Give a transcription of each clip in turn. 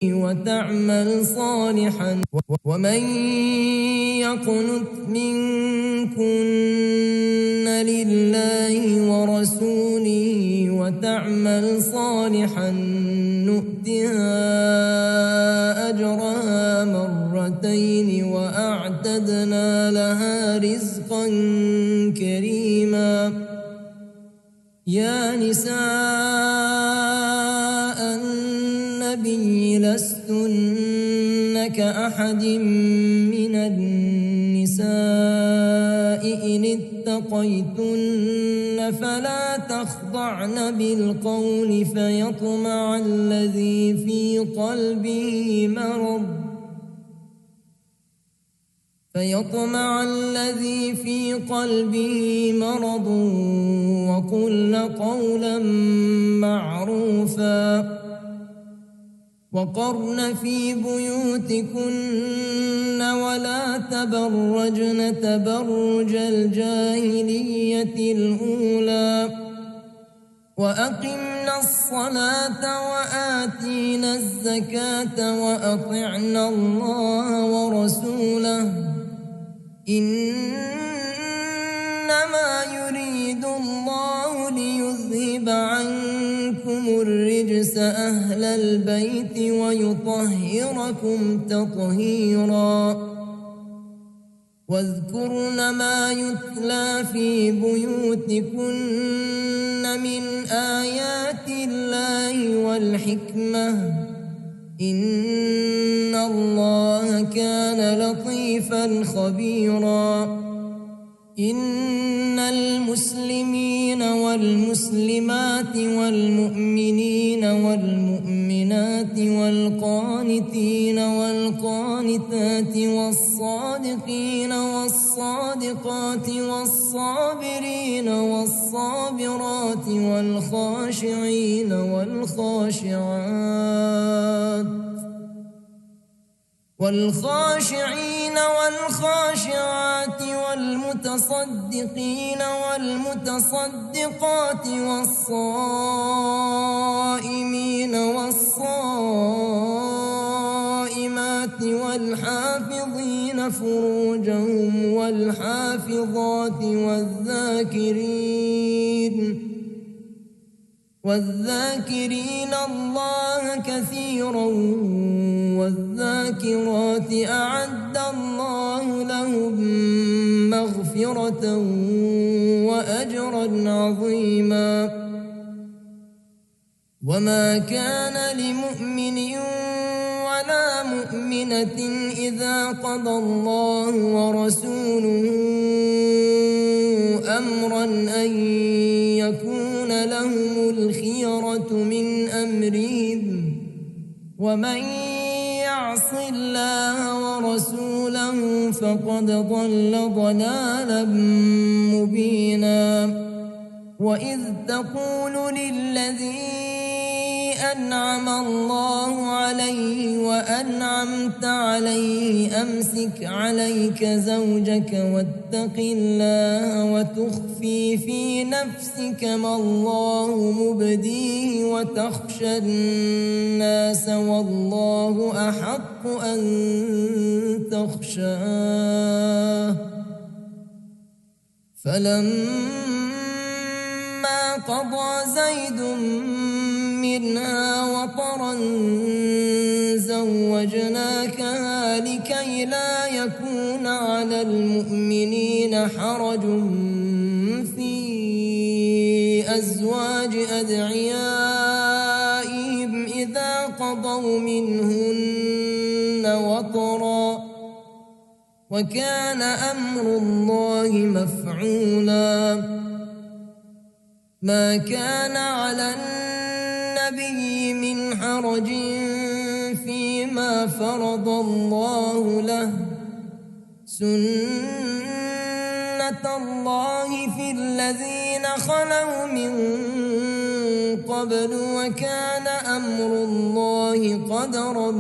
وتعمل صالحا ومن يقنت منكن لله ورسوله وتعمل صالحا نؤتها أجرها مرتين وأعتدنا لها رزقا كريما يا نساء النبي لستن كأحد من النساء إن اتقيتن فلا تخضعن بالقول فيطمع الذي في قلبه مرض وقلن قولا معروفا وقرن في بيوتكن ولا تبرجن تبرج الجاهلية الأولى وأقمنا الصلاة وآتينا الزكاة وأطعنا الله ورسوله إنما يريد الله ليذهب عنكم الرجس أهل البيت ويطهركم تطهيرا واذكرن ما يتلى في بيوتكن من آيات الله والحكمة إن الله كان لطيفا خبيرا إن المسلمين والمسلمات والمؤمنين والمؤمنات والقانتين والقانتات والصادقين والصادقات والصابرين والصابرات والخاشعين والخاشعات والمتصدقين والمتصدقات والصائمين والصائمات والحافظين فروجهم والحافظات والذاكرين الله كثيرا والذاكرات أعد الله لهم مغفرة وأجرا عظيما وما كان لمؤمن ولا مؤمنة إذا قضى الله ورسوله أمرا أن يكون لهم الخيرة من أمرهم ومن يعص الله ورسوله فقد ضل ضلالا مبينا وإذ تقول للذي أنعم الله عليه وأنعمت عليه أمسك عليك زوجك واتق الله وتخفي في نفسك ما الله مبديه وتخشى الناس والله أحق أن تخشاه فلما قضى زيد منها وطرا زوجناكها لكي لا يكون على المؤمنين حرج في أزواج أدعيائهم إذا قضوا منهن وطرا وكان أمر الله مفعولا ما كان على النبي من حرج فيما فرض الله له سنة الله في الذين خلوا من قبل وكان أمر الله قدرا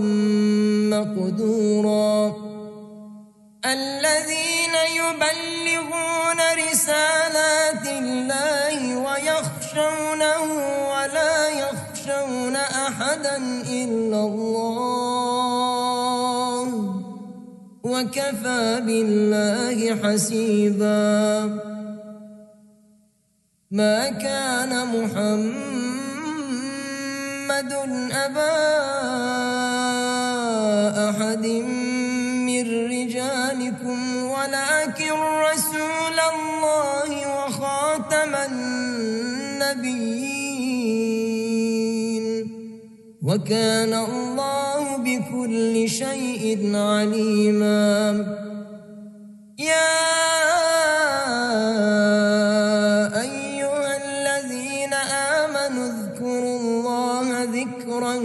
مقدورا الذين يبلغون رسالات الله ويخشونه ولا يخشون يخافون أحدا إلا الله وكفى بالله حسيبا. ما كان محمد أبا أحد من رجالكم ولكن رسول الله وخاتم النبيين وكان الله بكل شيء عليما. يا أيها الذين آمنوا اذكروا الله ذكرا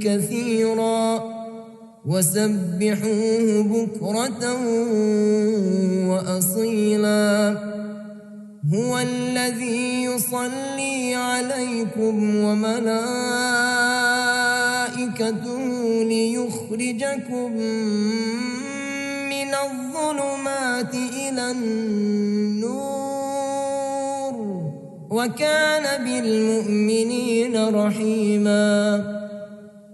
كثيرا وسبحوه بكرة وأصيلا. هو الذي يصلي عليكم وملائكته ليخرجكم من الظلمات إلى النور وكان بالمؤمنين رحيما.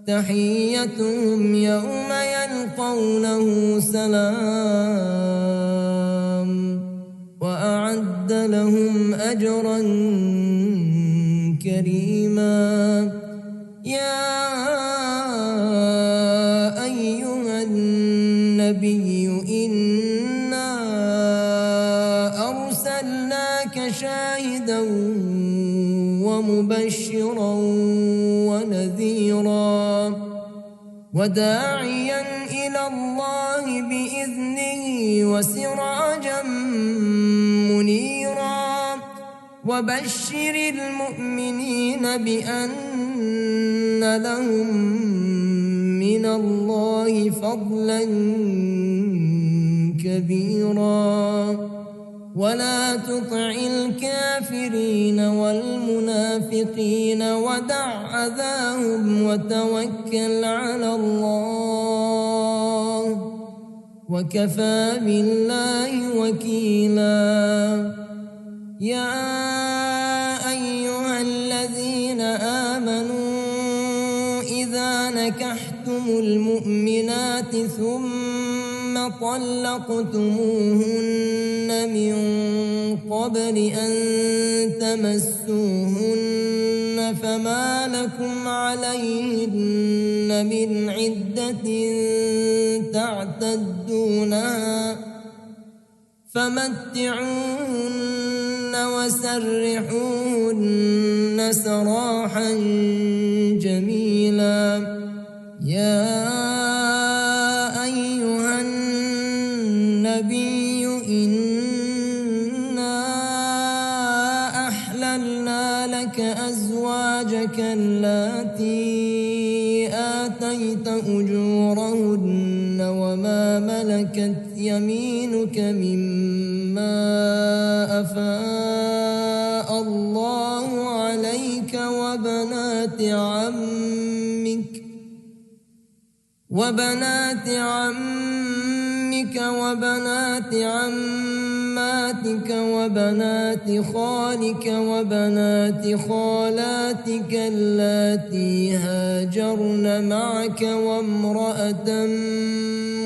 تحيتهم يوم يلقونه سلام وأعد لهم أجرا كريما. يا أيها النبي إنا أرسلناك شاهدا ومبشرا ونذيرا وداعيا إلى الله بإذنه وسراجا منيرا. وبشر المؤمنين بأن لهم من الله فضلا كبيرا. ولا تطع الكافرين والمنافقين ودع أذاهم وتوكل على الله وكفى بالله وكيلا. يا أيها الذين آمنوا إذا نكحتم المؤمنات ثم طلقتموهن من قبل أن تمسوهن فما لكم عليهن من عدة تعتدونها فمتعوهن وسرحوهن سراحا جميلا. يا أيها النبي إنا أحللنا لك أزواجك اللاتي آتيت أجورهن وما ملكت يمينك مما أفاء الله عليك وبنات عمك وبنات عماتك وبنات خالك وبنات خالاتك اللاتي هاجرن معك وامرأة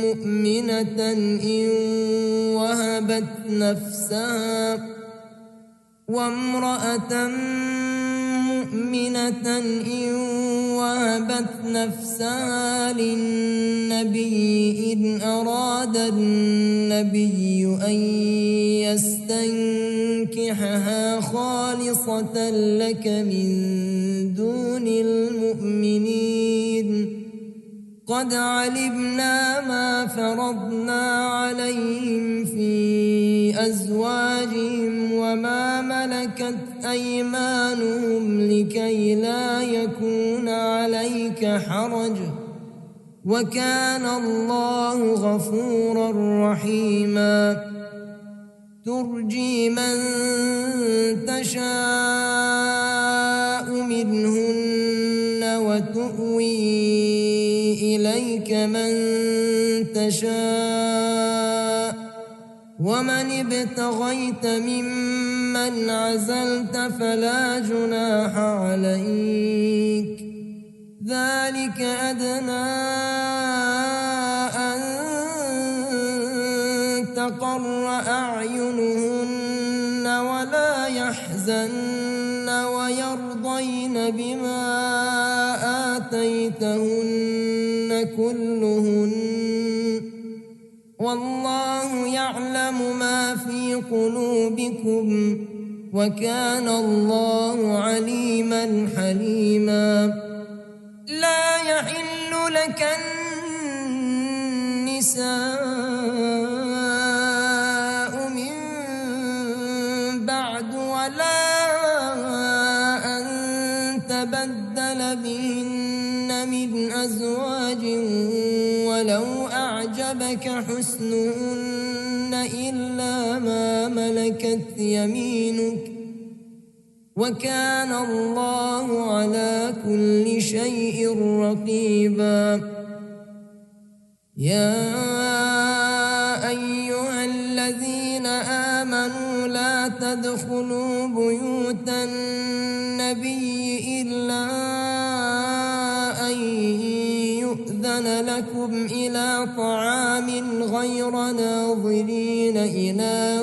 مؤمنة إن وهبت نفسها للنبي إن أراد النبي أن يستنكحها خالصة لك من دون المؤمنين. قد علمنا ما فرضنا عليهم في أزواجهم وما ملكت أيمانهم لكي لا يكون عليك حرج وكان الله غفورا رحيما. ترجي من تشاء منهن وتؤوي إليك من تشاء ومن ابتغيت ممن عمن عزلت فلا جناح عليك ذلك أدنى أن تقر أعينهن ولا يحزن ويرضين بما آتيتهن كلهن والله يعلم ما في قلوبكم وكان الله عليما حليما لا يحل لك النساء من بعد ولا أن تبدل بهن من أزواج ولو أعجبك حسنهن إلا ما ملكت يمينك وكان الله على كل شيء رقيبا يا أيها الذين آمنوا لا تدخلوا بيوت النبي إلا أن يؤذن لكم إلى طعام غير ناظرين إناه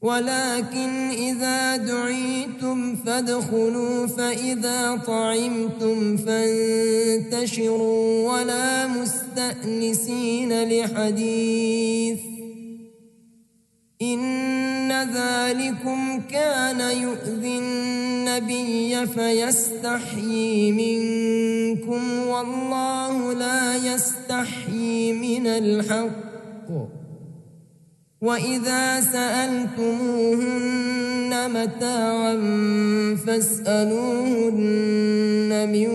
ولكن إذا دعيتم فادخلوا فإذا طعمتم فانتشروا ولا مستأنسين لحديث إن ذلكم كان يؤذي النبي فيستحيي منكم والله لا يستحيي من الحق وإذا سألتموهن متاعا فاسألوهن من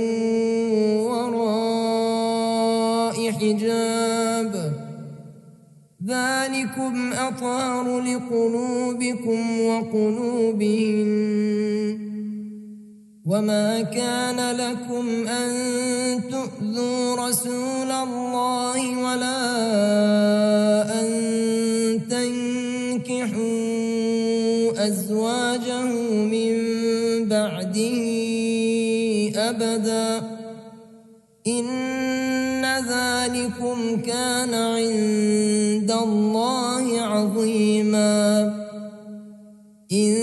وراء حجاب ذلكم أطهر لقلوبكم وقلوبهن وما كان لكم أن تؤذوا رسول الله ولا أن تنكحوا أزواجه من بعده أبدا إن ذلكم كان عند الله عظيما إن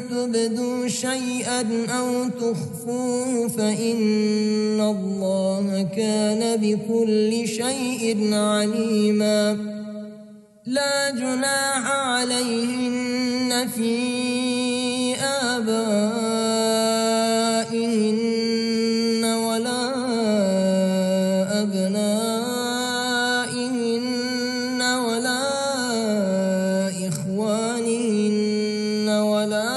تبدوا شيئا أو تخفوه فإن الله كان بكل شيء عليما لا جناح عليهن في آبائهن ولا أبنائهن ولا إخوانهن ولا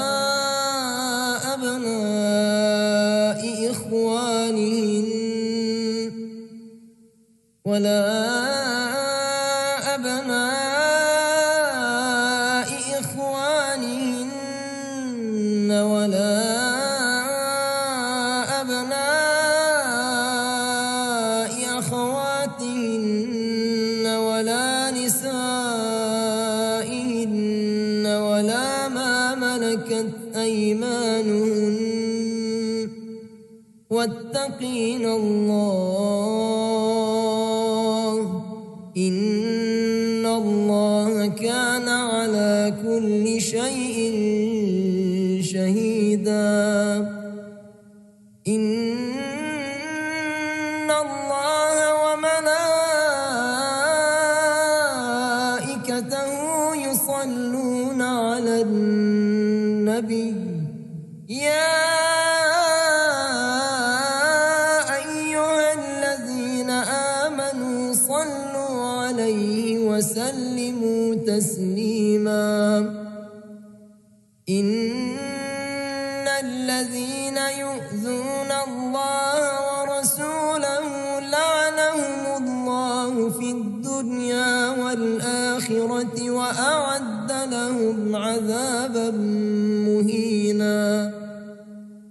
أبناء إخوانهن ولا أخواتهن ولا نسائهن ولا ما ملكت أيمانهن واتقين الله إن الله كان على كل شيء شهيدا إن الله وملائكته يصلون على النبي يا أيها الذين آمنوا صلوا عليه وسلموا تسليما إن الذين يؤذون الله ورسوله لعنهم الله في الدنيا والآخرة وأعد لهم عذابا مهينا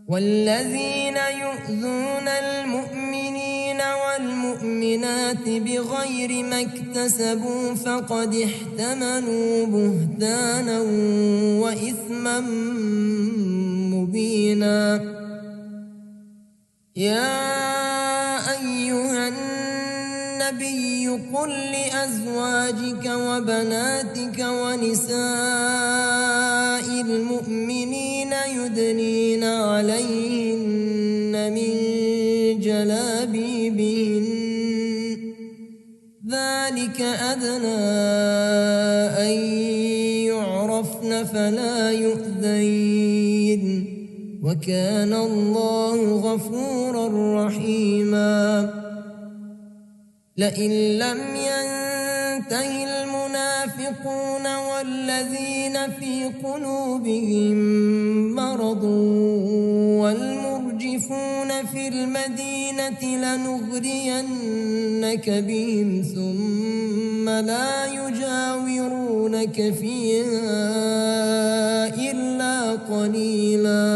والذين يؤذون المؤمنين والمؤمنات المؤمنات بغير ما اكتسبوا فقد احتملوا بهتانا وإثما مبينا. يا أيها النبي قل لأزواجك وبناتك ونساء المؤمنين يدنين عليهن من جلابيبهن ذلك أدنى أن يعرفن فلا يؤذين وكان الله غفورا رحيما. لئن لم ينته المنافقون والذين في قلوبهم مرض والمرجفون في المدينة لنغرينك بهم ثم لا يجاورونك فيها إلا قليلا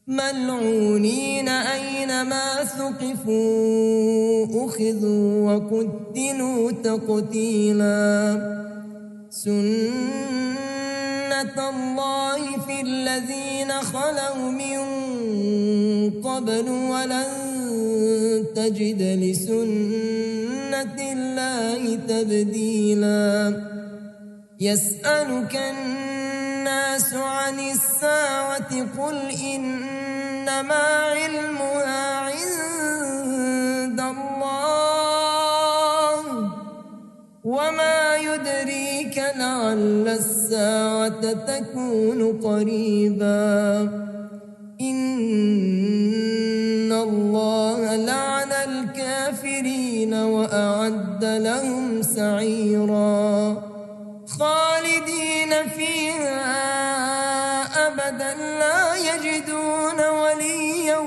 ملعونين أينما ثقفوا أخذوا وقتلوا تقتيلا. سنة الله في الذين خلوا من قبل ولن تجد لسنة الله تبديلا. يسألك الناس عن الساعة قل إنما علمها عند الله وما يدريك لعل الساعة تكون قريبا. إن الله لعن الكافرين وأعد لهم سعيرا خالدين فيها أبدا لا يجدون وليا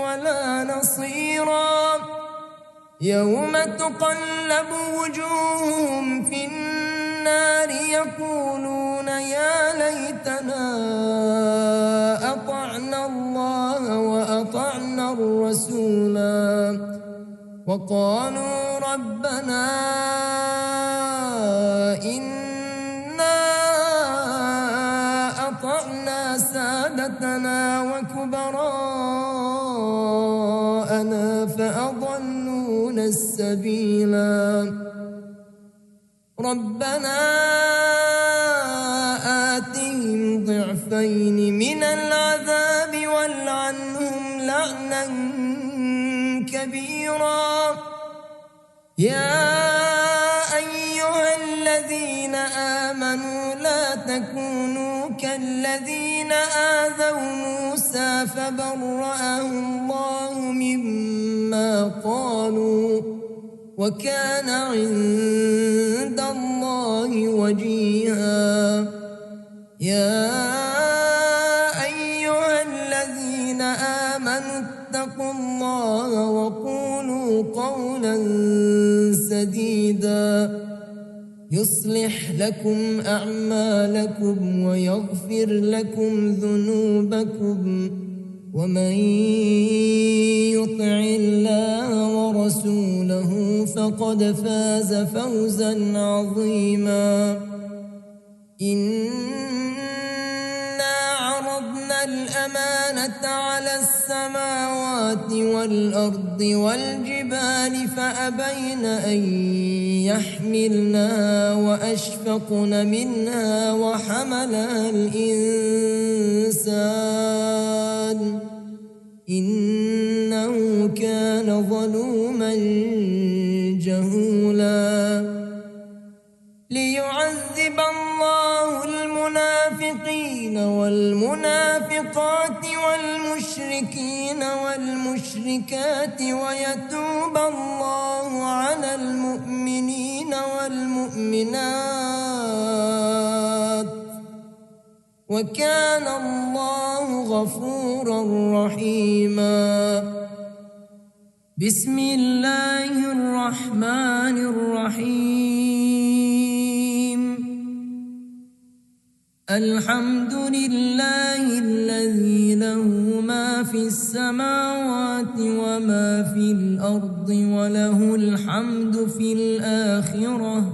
ولا نصيرا. يوم تقلب وجوههم في النار يقولون يا ليتنا أطعنا الله وأطعنا الرسولا وقالوا ربنا إنا أطعنا سادتنا وكبراءنا فأضلونا السبيلا. ربنا آتهم ضعفين من العذاب والعنهم لعنا كبيرا. يا أيها الذين آمنوا لا تكونوا كالذين آذوا موسى فبرأه الله مما قالوا وكان عند الله وجيها. يا أيها الذين آمنوا اتقوا الله وقولوا قولا سديدا يصلح لكم أعمالكم ويغفر لكم ذنوبكم ومن يطع الله ورسوله فقد فاز فوزا عظيما. إنا عرضنا الأمانة على السماوات والأرض والجبال فأبين أن يحملنها وأشفقن منها وحملها الإنسان إنه كان ظلوما جهولا. ليعذب الله المنافقين والمنافقات والمشركين والمشركات ويتوب الله على المؤمنين والمؤمنات وكان الله غفورا رحيما. بسم الله الرحمن الرحيم. الحمد لله الذي له ما في السماوات وما في الأرض وله الحمد في الآخرة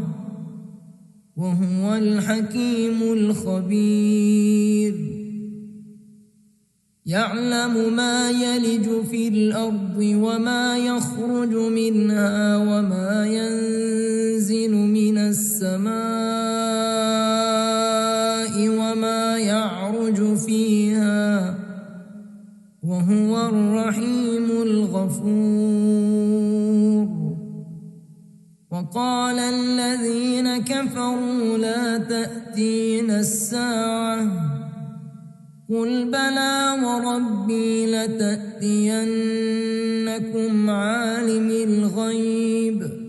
وهو الحكيم الخبير يعلم ما يلج في الأرض وما يخرج منها وما ينزل من السماء وما يعرج فيها وهو الرحيم الغفور وقال الذين كفروا لا تأتينا الساعة قل بلى وربي لتأتينكم عالم الغيب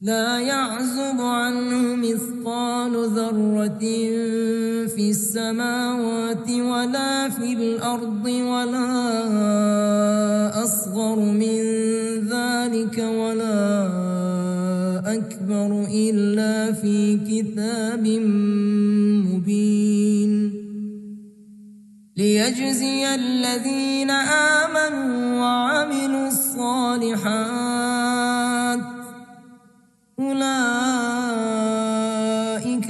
لا يعزب عنه مثقال ذرة في السماوات ولا في الأرض ولا أصغر من ذلك ولا أكبر إلا في كتاب مبين ليجزي الذين آمنوا وعملوا الصالحات أولئك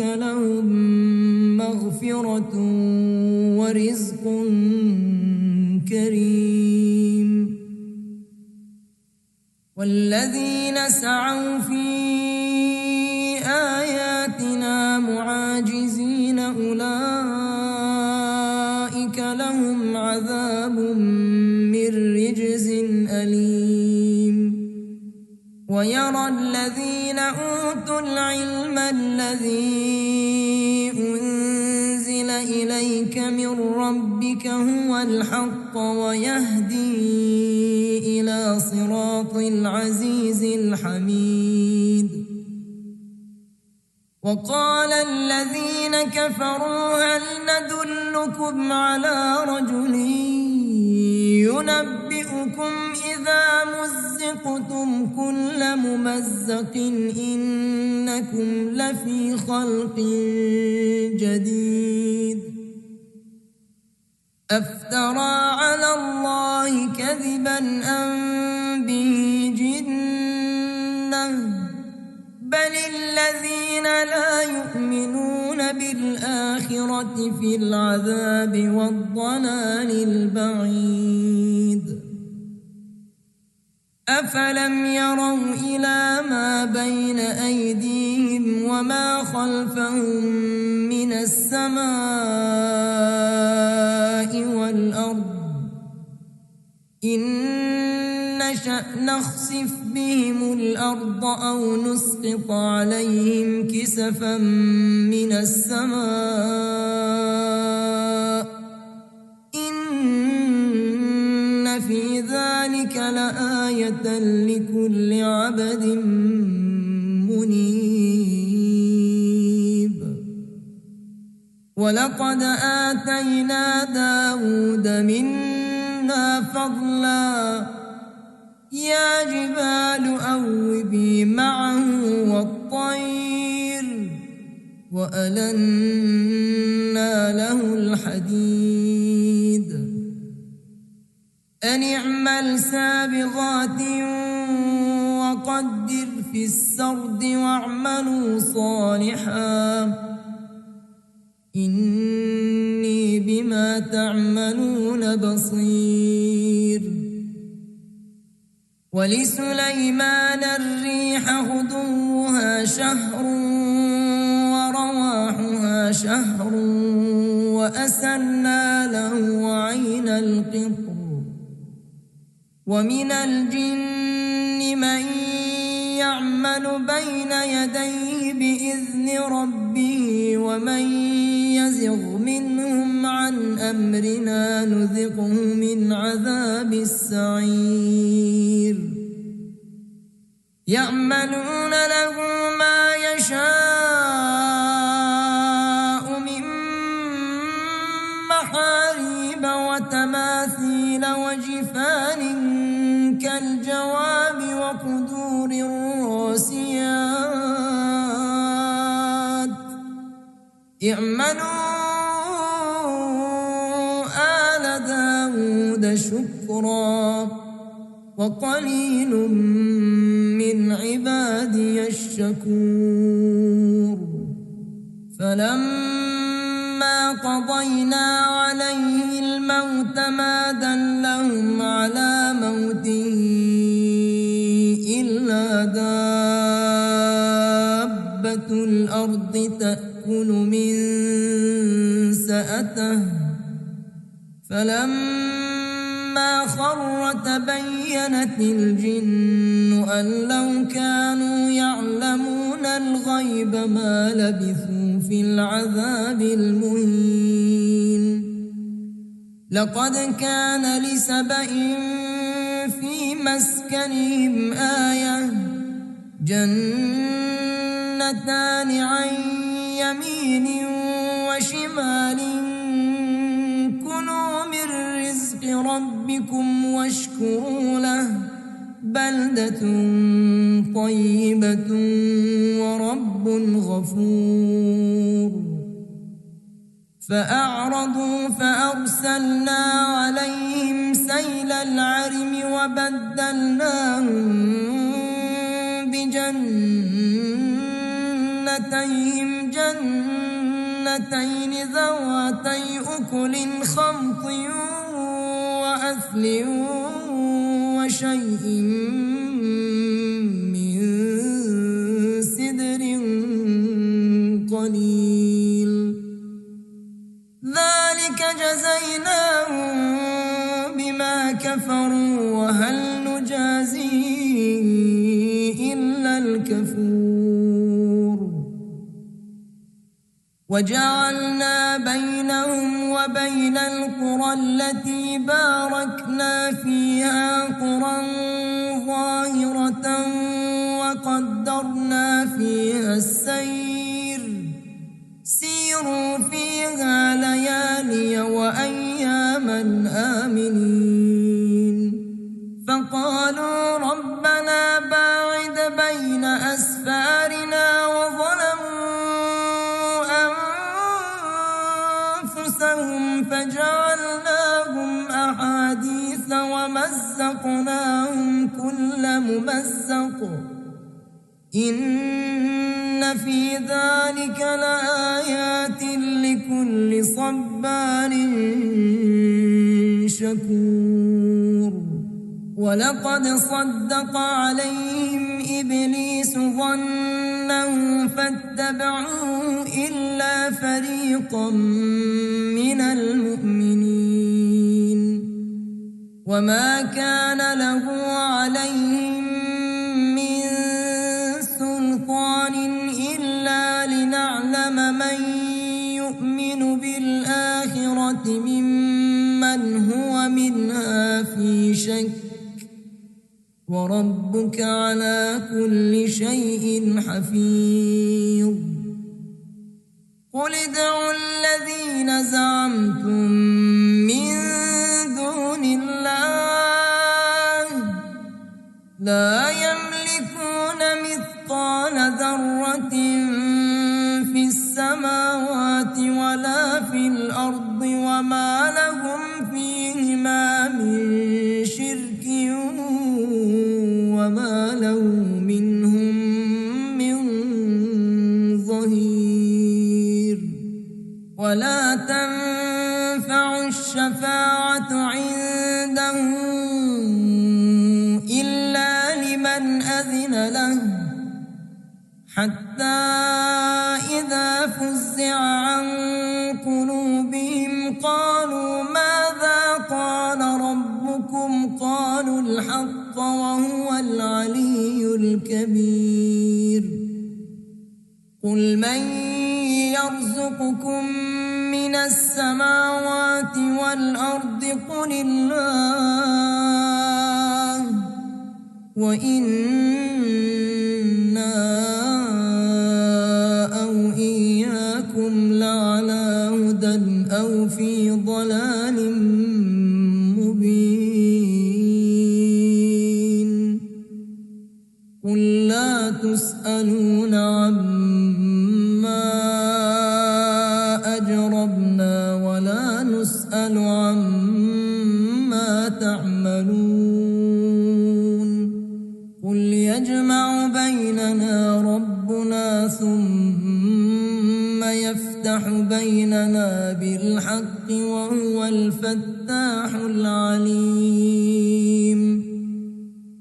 لهم مغفرة ورزق كريم والذين سعوا في آياتنا معاجزين أولئك لهم عذاب من رجز أليم ويرى الذين أوتوا العلم الذي أنزل إليك من ربك هو الحق ويهدي إلى صراط العزيز الحميد وقال الذين كفروا هل ندلكم على رجل ينبئكم إذا مزقتم كل ممزق إنكم لفي خلق جديد أفترى على الله كذبا أم به جنة بل الذين لا يؤمنون بالآخرة في العذاب والضلال البعيد أفلم يروا إلى ما بين أيديهم وما خلفهم من السماء والأرض إن نشأ نخسف بهم الأرض أو نسقط عليهم كسفا من السماء إن في ذلك لآية لكل عبد منيب ولقد آتينا داود منا فضلا يا جبال أوبي معه والطير وألنا له الحديد أن اعمل سابغات وقدر في السرد واعملوا صالحا إني بما تعملون بصير ولسليمان الريح غدوها شهر ورواحها شهر وأسلنا له عين القطر ومن الجن من يعمل بين يديه بإذن ربه ومن يزغ منهم عن أمرنا نذقه من عذاب السعير يعملون له ما يشاء من محاريب وتماثيل وجفان كالجواب وقدور الراسيات اعملوا آل داود شكرا وقليل من عبادي الشكور فلما قضينا عليه الموت ما دلهم على موته إلا دابة الأرض تأكل من سأته فلما خر تبينت الجن أن لو كانوا يعلمون الغيب ما لبثوا في العذاب المهين لقد كان لسبإ في مسكنهم آية جنتان عن يمين وشمال كلوا من رزق ربكم واشكروا له بلدة طيبة ورب غفور فأعرضوا فأرسلنا عليهم سيل العرم وبدلناهم بجنتيهم جنتين ذواتي أكل خمط وأثل وشيء من سدر قليل ذلك جزيناهم بما كفروا وهل نجازي إلا الكفور وجعلنا بينهم وبين القرى التي باركنا فيها قرى ظاهرة وقدرنا فيها السير سيروا فيها ليالي وأياما آمنين فقالوا ربنا باعد بين أسفارنا وظلموا أنفسهم فجعلناهم أحاديث ومزقناهم كل ممزق إن في ذلك لآيات لكل صبار شكور ولقد صدق عليهم إبليس ظنه فاتبعوه إلا فريقا من المؤمنين وما كان له عليهم من سلطان إلا لنعلم من يؤمن بالآخرة ممن هو منها في شك وربك على كل شيء حفيظ قل ادعوا الذين زعمتم من دون الله لا يملكون مثقال ذرة في السماوات ولا في الأرض وما لهم فيهما من شرك وما له منهم من ظهير ولا تنفع الشفاعة عنده إلا لمن أذن له حتى إذا فزع عن قلوبهم قالوا ماذا قال ربكم قالوا الحق وهو العلي الكبير قل من يرزقكم من السماوات والأرض قل الله وإنا أو إياكم لعلى هدى أو في ضلال مبين قل لا تسألون عما يسأل عما تعملون قل يجمع بيننا ربنا ثم يفتح بيننا بالحق وهو الفتاح العليم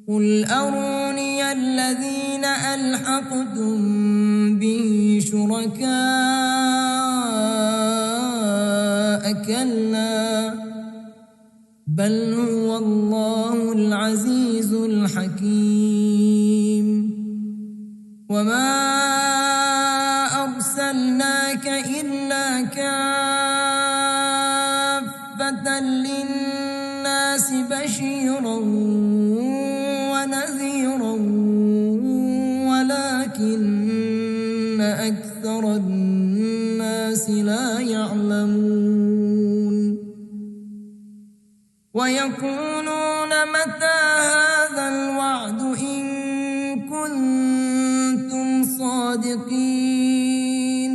قل أروني الذين ألحقتم به شركاء كلا بل هو الله العزيز الحكيم وما أرسلناك إلا كافة للناس بشيرا ونذيرا ولكن أكثر الناس لا يعلمون ويقولون متى هذا الوعد إن كنتم صادقين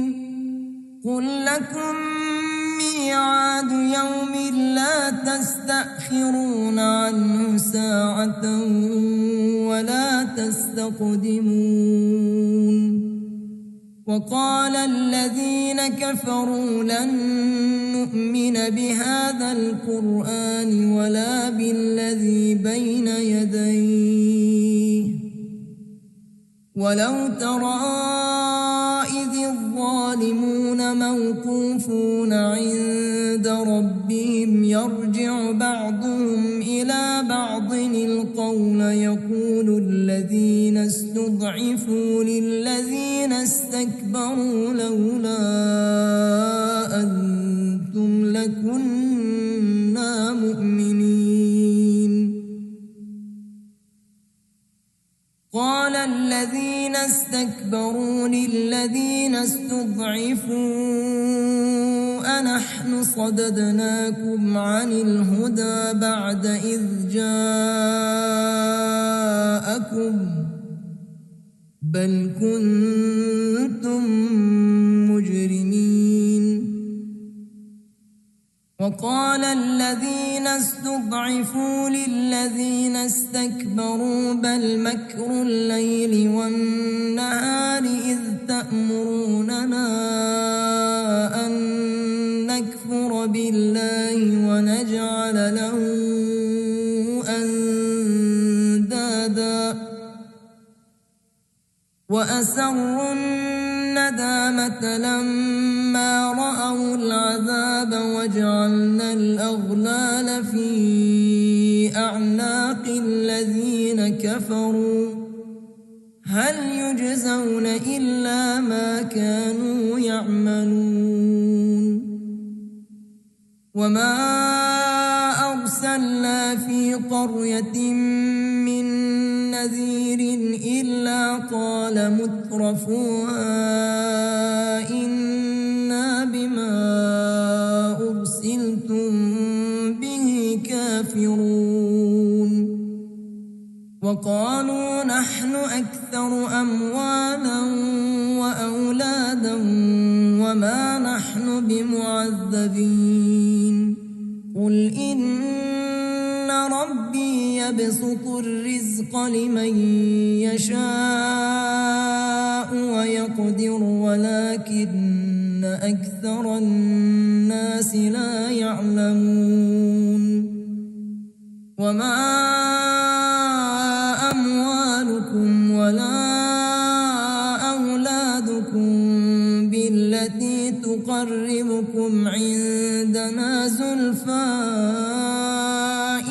قل لكم ميعاد يوم لا تستأخرون عنه ساعة ولا تستقدمون وقال الذين كفروا لن نؤمن بهذا القرآن ولا بالذي بين يديه ولو ترى إذ الظالمون موقوفون عند ربهم يرجع بعضهم إلى بعض القول يقول الذين استضعفوا للذين استكبروا لولا أنتم لكنا مؤمنين قال الذين استكبروا للذين استضعفوا أنحن صددناكم عن الهدى بعد إذ جاءكم بل كنتم مجرمين وقال الذين استضعفوا للذين استكبروا بل مكر الليل والنهار إذ تأمروننا أن نكفر بالله ونجعل له أندادا وأسروا الندامة لما رأوا العذاب وجعلنا الأغلال في أعناق الذين كفروا هل يجزون إلا ما كانوا يعملون وما أرسلنا في قرية من نذير إلا قال مترفوها إنا بما أرسلتم به كافرون وقالوا نحن أكثر أموالا وأولادا وما نحن بمعذبين قل إن ربي يبسط الرزق لمن يشاء ويقدر ولكن أكثر الناس لا يعلمون وما أموالكم ولا أولادكم بالتي تقربكم عندنا زلفى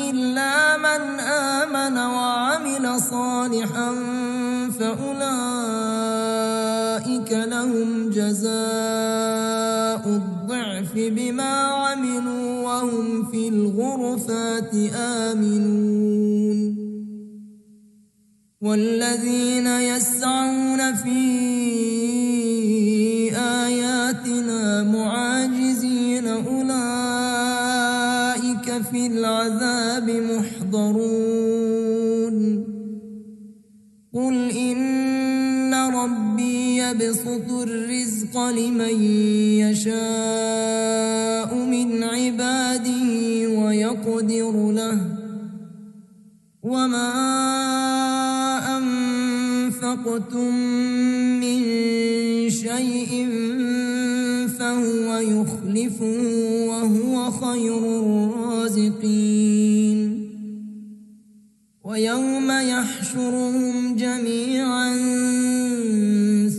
إلا من آمن وعمل صالحا فأولئك لهم جزاء الضعف بما عملوا وهم في الغرفات آمنون والذين يسعون في آياتنا معاجزين أولئك في العذاب محضرون قل إن ربي يبسط الرزق لمن يشاء من عباده عباده ويقدر له وما أنفقتم من شيء فهو يخلفه وهو خير الرازقين ويوم يحشرهم جميعا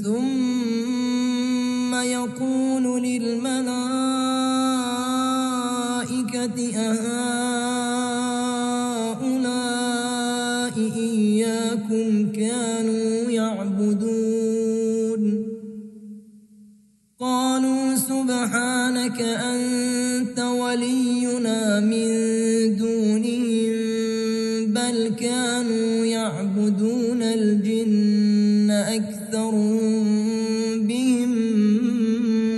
ثم يقول للملائكة أهؤلاء إياكم كانوا يعبدون قالوا سبحانك أنت ولينا من دونهم بل كانوا يعبدون الجن أكثرهم بهم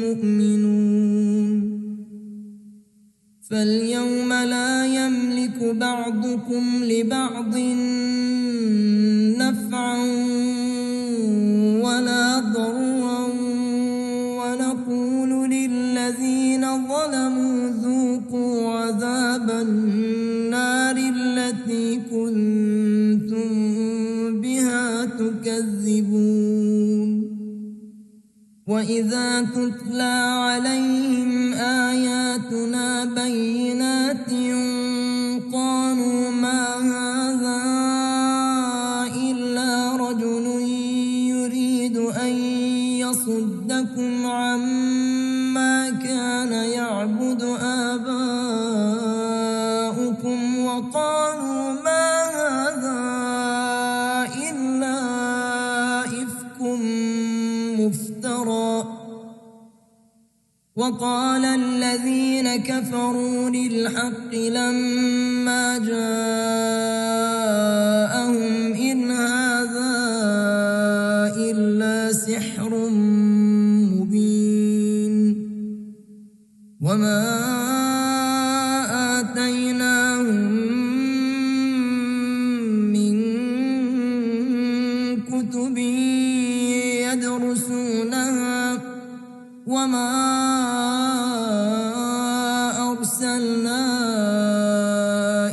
مؤمنون فاليوم لا يملك بعضكم لبعض نفعا ولا ضرا ونقول للذين ظلموا ذوقوا عذاب النار التي كنتم بها تكذبون وإذا تتلى عليهم آياتنا بينات قالوا ما هذا إلا رجل يريد أن يصدكم عما كان يعبد آباؤكم وقالوا ما هذا إلا إفك مفترى وقال الذين كفروا للحق لما جاءهم إن هذا إلا سحر مبين وما آتيناهم من كتب يدرسونها وما أرسلنا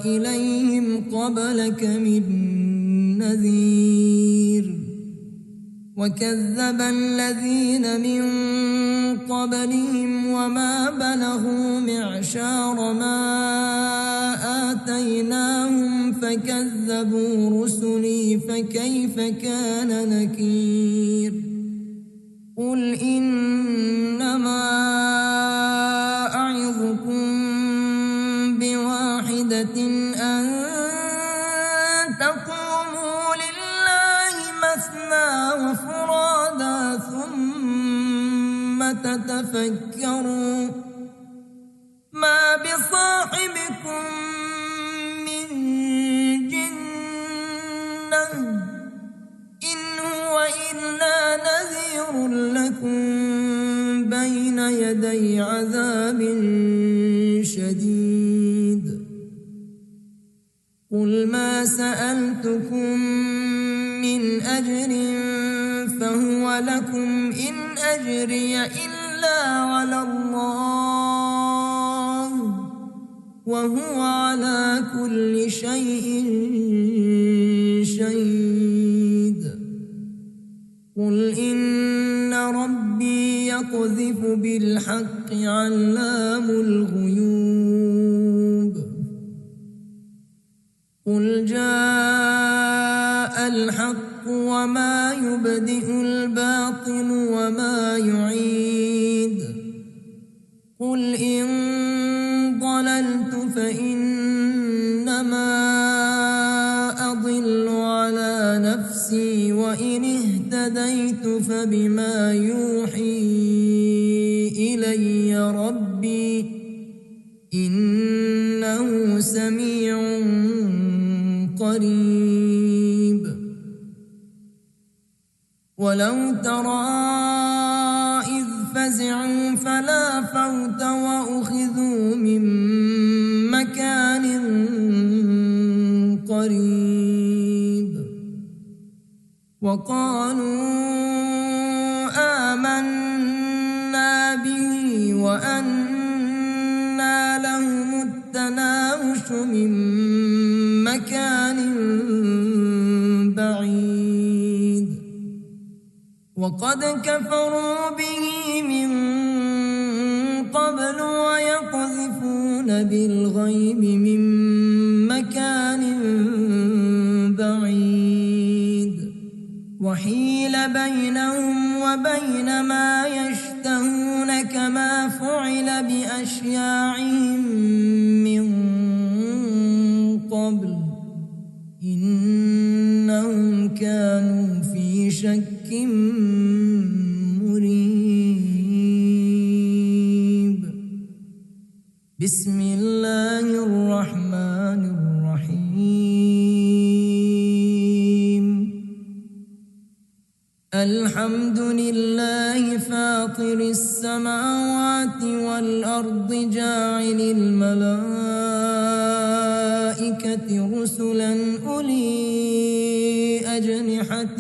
إليهم قبلك من نذير وكذب الذين من قبلهم وما بلغوا معشار ما آتيناهم فكذبوا رسلي فكيف كان نكير قل إنما أعظكم بواحدة أن تقوموا لله مثنى وفرادا ثم تتفكروا ما بصاحبكم من جنة إن هو إلا نذير لكم بين يدي عذاب شديد قل ما سألتكم من أجر فهو لكم إن أجري إلا على الله وهو على كل شيء شهيد قل إن ربي يقذف بالحق علام الغيوب قل جاء الحق وما يبدئ الباطل وما يعيد قل إن ضللت فإنما أضل على نفسي وإن اهتديت فبما يوحي إلي ربي إنه سميع قريب ولو ترى إذ فزعوا فلا فوت وأخذوا من مكان قريب وقالوا آمنا به وأنى لهم التناوش من مكان بعيد وقد كفروا به من قبل ويقذفون بالغيب من مكان بعيد وحيل بينهم وبين ما يشتهون كما فعل بأشياعهم من قبل إنهم كانوا في شك مريب. بسم الله الرحمن الرحيم. الحمد لله فاطر السماوات والأرض جاعل الملائكة رسلا أولي أجنحة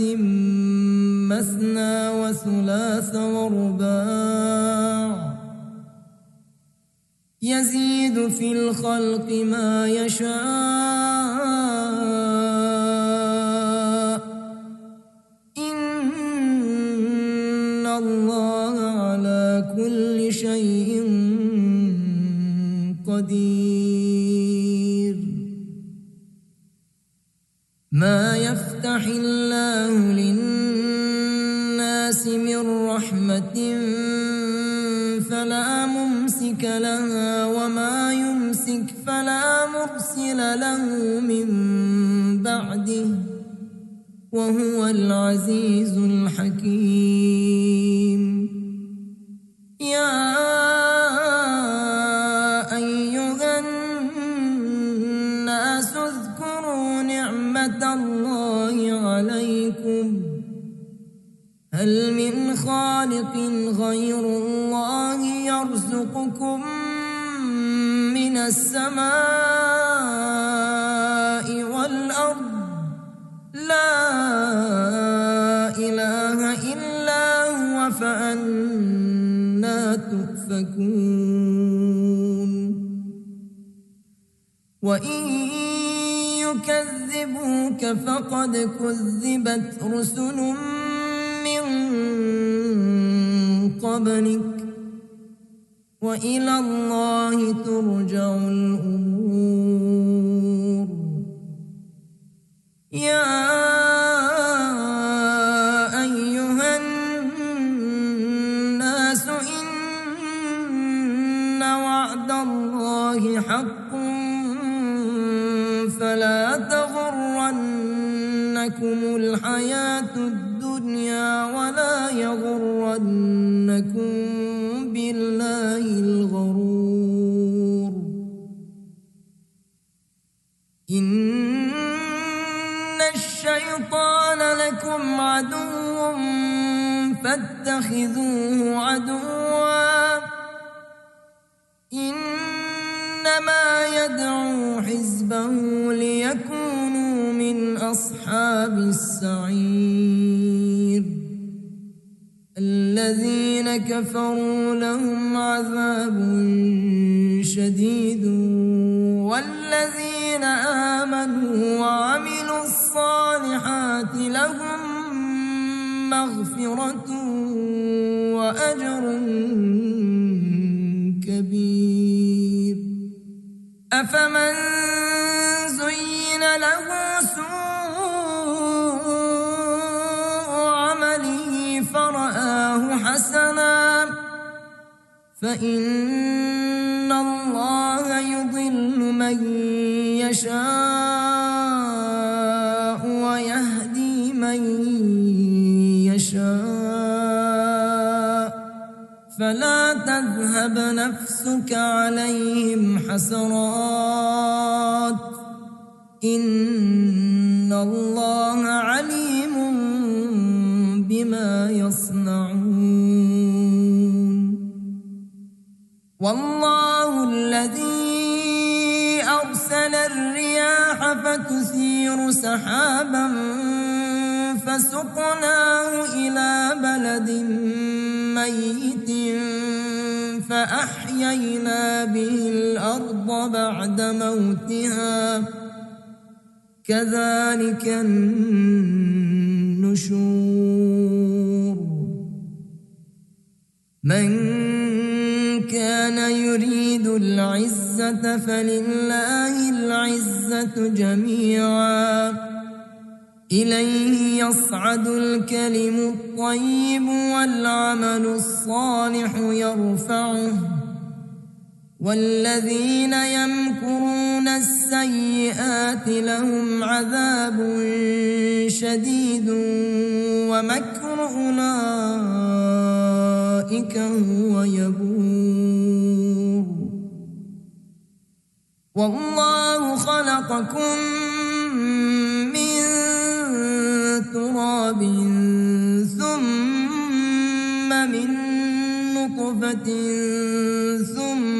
مثنى وثلاث ورباع يزيد في الخلق ما يشاء إن الله على كل شيء قدير. ما يفتح الله للناس من رحمة فلا ممسك لها وما يمسك فلا مرسل له من بعده وهو العزيز الحكيم. يا أيها الناس اذكروا نعمة الله عليكم هل من خالق غير الله يرزقكم من السماء والأرض لا إله إلا هو فأنى تؤفكون. وإن يكذبوك فقد كذبت رسل من قبلك وإلى الله ترجع الأمور. يا أيها الناس إن وعد الله حق فلا تغرنكم الحياة الدنيا ولا يغرنكم بالله الغرور. إن الشيطان لكم عدو فاتخذوه عدوا إنما يدعو حزبه ليكونوا من أصحاب السعير. الذين كفروا لهم عذاب شديد والذين آمنوا وعملوا الصالحات لهم مغفرة وأجر كبير. أفمن زين له سوء عمله فرآه حسنا فإن الله يضل من يشاء ويهدي من يشاء فلا تذهب نفسك عليهم حسرات إن الله عليم بما يصنعون. والله الذي أرسل الرياح فتثير سحابا فسقناه إلى بلد ميت فأحيينا به الأرض بعد موتها كذلك النشور من كان يريد العزة فلله العزة جميعا إليه يصعد الكلم الطيب والعمل الصالح يرفعه والذين يمكرون السيئات لهم عذاب شديد ومكر أولئك هو يبور والله خلقكم من تراب ثم من نطفة ثم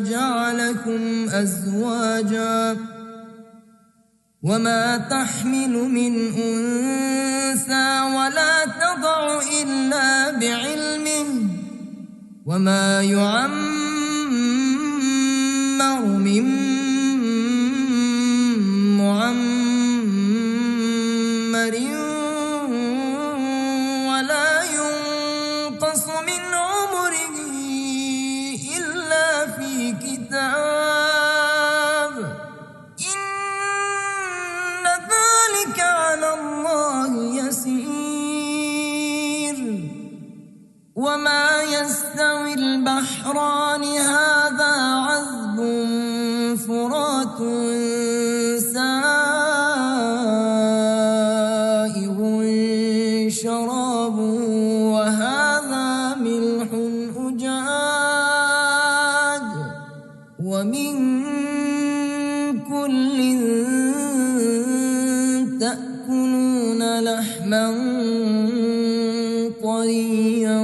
جعلكم أزواجا وما تحمل من أنثى ولا تضع إلا بعلمه وما يعمر من معمر ولا ينقص من عمره إلا في كتاب إن ذلك على الله يسير وما يستوي البحران هذا عذب فرات سائغ شرابه وهذا ملح أجاج ومن كل تأكلون لحما طريا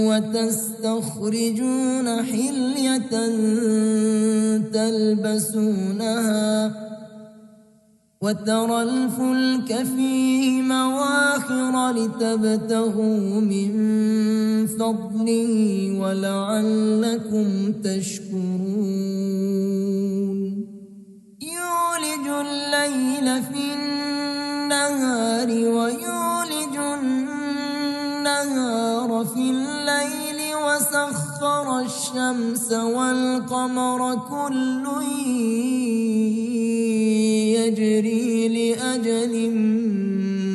وتستخرجون حلية تلبسونها وترى الفلك فيه مواخر لتبتغوا من فضله ولعلكم تشكرون يولج الليل في النهار ويولج النهار في الليل وسخر الشمس والقمر كل يجري لأجل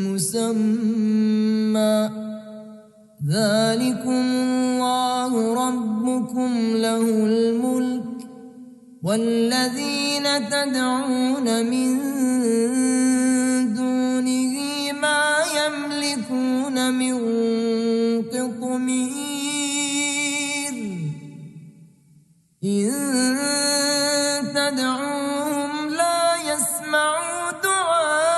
مسمى ذلكم الله ربكم له الملك والذين تدعون من دونه ما يملكون من قطمير إن تدعوهم لا يسمعوا دعاءكم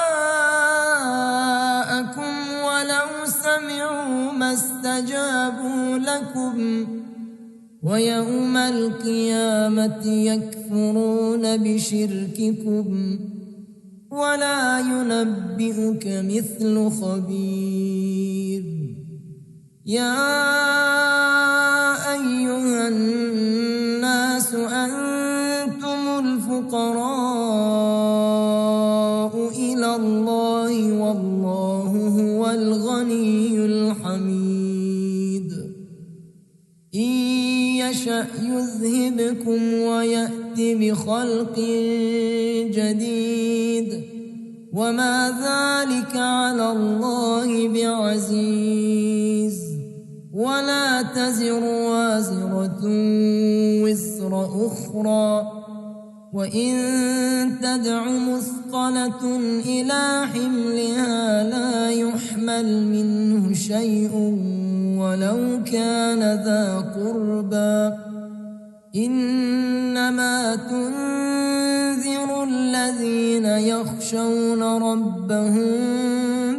ولو سمعوا ما استجابوا لكم ويوم القيامة يكفرون بشرككم ولا ينبئك مثل خبير يا أيها الناس أنتم الفقراء إلى الله والله هو الغني الحميد إن يشأ يذهبكم ويأتي بخلق جديد وما ذلك على الله بعزيز ولا تزر وازرة وزر أخرى وإن تدع مثقلة إلى حملها لا يحمل منه شيء ولو كان ذا قربى إنما تنذر الذين يخشون ربهم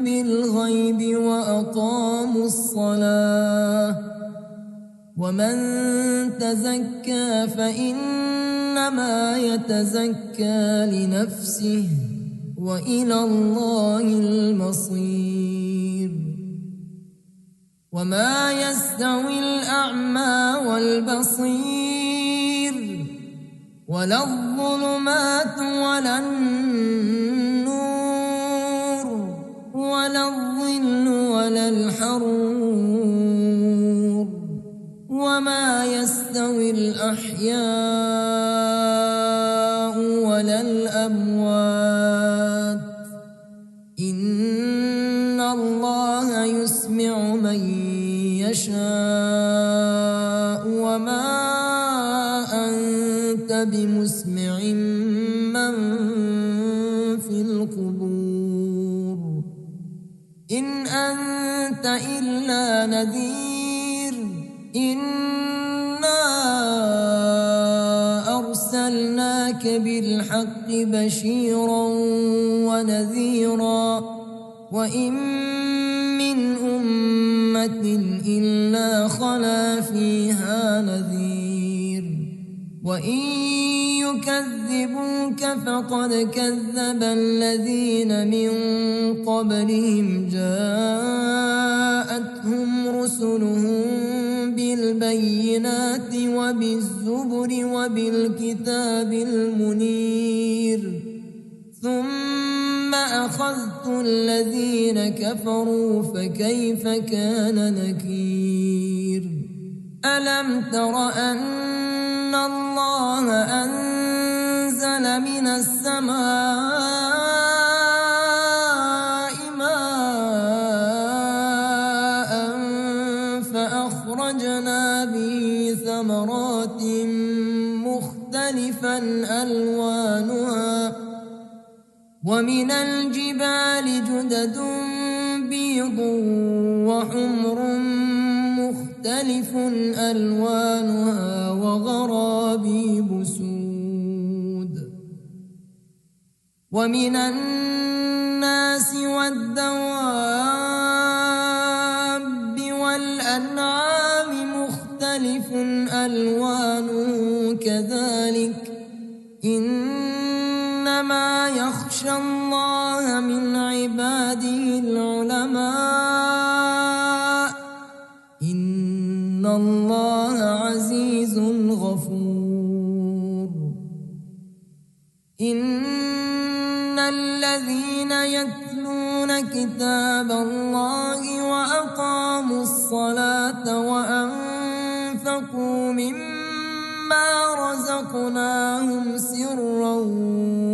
بالغيب وأقاموا الصلاة ومن تزكى فإنما يتزكى لنفسه وإلى الله المصير وما يستوي الأعمى والبصير ولا الظلمات ولا النور ولا الظل ولا الحرور وما يستوي الأحياء ولا الأموات إن الله يسمع من يشاء وما أنت بمسمع من في القبور إن أنت إلا نذير إنا أرسلناك بالحق بشيرا ونذيرا وإن من أمة إلا خلا فيها نذير وإن يكذبوك فقد كذب الذين من قبلهم جاءتهم رسلهم بالبينات وبالزبر وبالكتاب المنير ثم أخذت الذين كفروا فكيف كان نكير ألم تر أن الله أنزل من السماء ماء فأخرجنا به ثمرات مختلفا ألوانها ومن الجبال جدد بيض وحمر مختلف ألوانها وغرابيب سود ومن الناس والدواب والأنعام مختلف ألوانه كذلك إنما يخشى الله من عباده العلماء إن الله عزيز غفور إن الذين يتلون كتاب الله وأقاموا الصلاة وأنفقوا مما رزقناهم سرا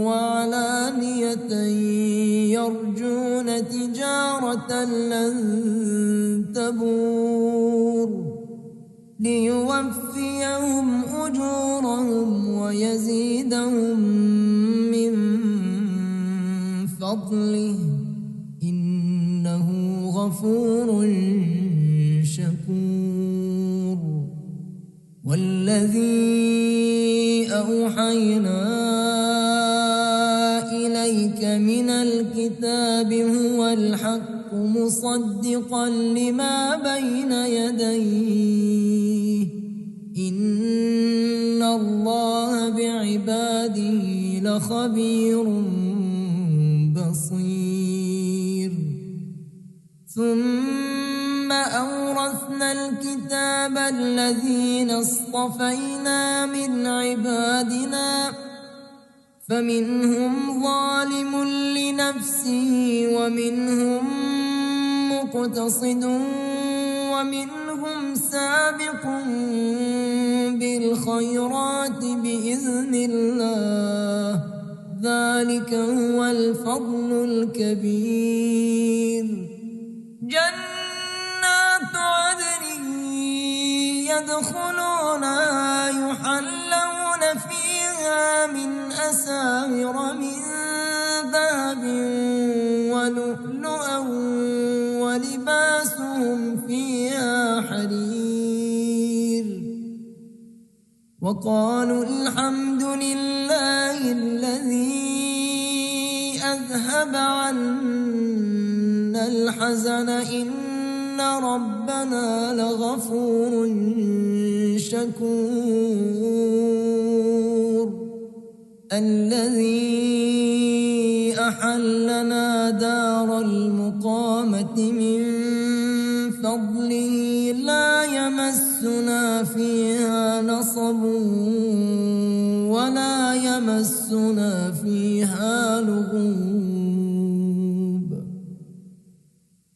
وعلانية يرجون تجارة لن تبور ليوفيهم أجورهم ويزيدهم من فضله إنه غفور شكور والذي أوحينا إليك من الكتاب هو الحق مصدقا لما بين يديه إن الله بعباده لخبير بصير ثم أورثنا الكتاب الذين اصطفينا من عبادنا فمنهم ظالم لنفسه ومنهم مقتصد ومنهم سابق بالخيرات بإذن الله ذلك هو الفضل الكبير جنات عدن يدخلونها يحلون فيها من أساور من ذهب ولؤلؤا ولباسهم فيها حرير وقالوا الحمد لله الذي أذهب عنا الحزن إن ربنا لغفور شكور الذي أحلنا دار المقامة من فضله لا يمسنا فيها نصب ولا يمسنا فيها لغوب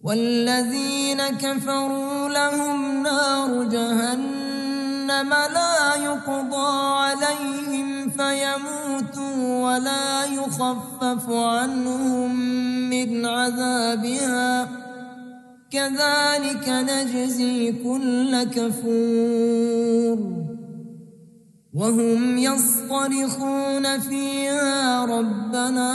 والذين كفروا لهم نار جهنم لا يقضى عليهم فيموتوا ولا يخفف عنهم من عذابها كذلك نجزي كل كفور وهم يصطرخون فيها ربنا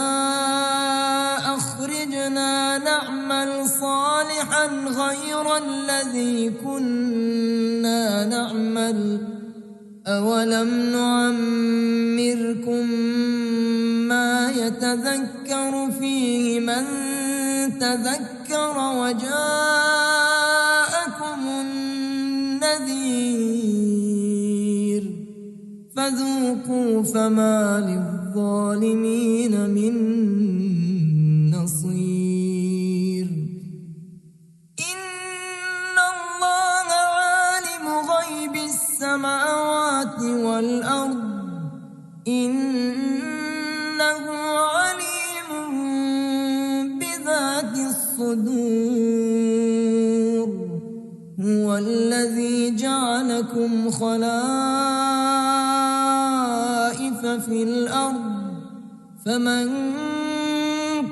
أخرجنا نعمل صالحا غير الذي كنا نعمل أولم نعمركم ما يتذكر فيه من تذكر وجاءكم النذير فذوقوا فما للظالمين من نصير إن الله عالم غيب السماوات والأرض إنه عليم بذات الصدور هو الذي جعلكم خلائف في الأرض فمن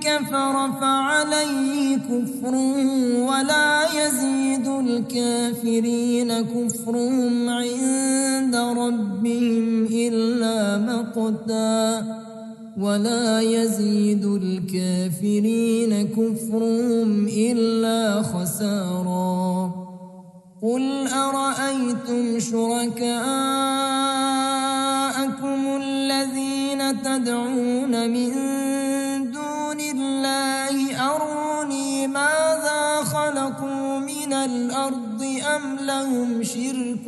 كفر فعليه كفره ولا يزيد الكافرين كفرهم عند ربهم إلا مقتا ولا يزيد الكافرين كفرهم إلا خسارا قل أرأيتم شركاءكم الذين تدعون من دون الله أروني ماذا خلقوا من الأرض أم لهم شرك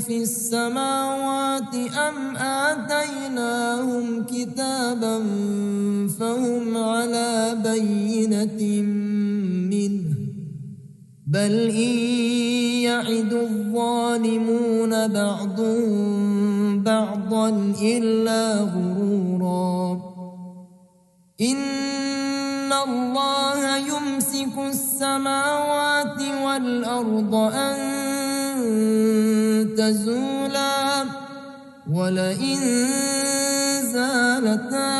في السماوات أم آتيناهم كتابا فهم على بينة منه بل إن يعد الظالمون بعضهم بعضا إلا غرورا إن الله يمسك السماوات والأرض أن تزولا ولئن زالتا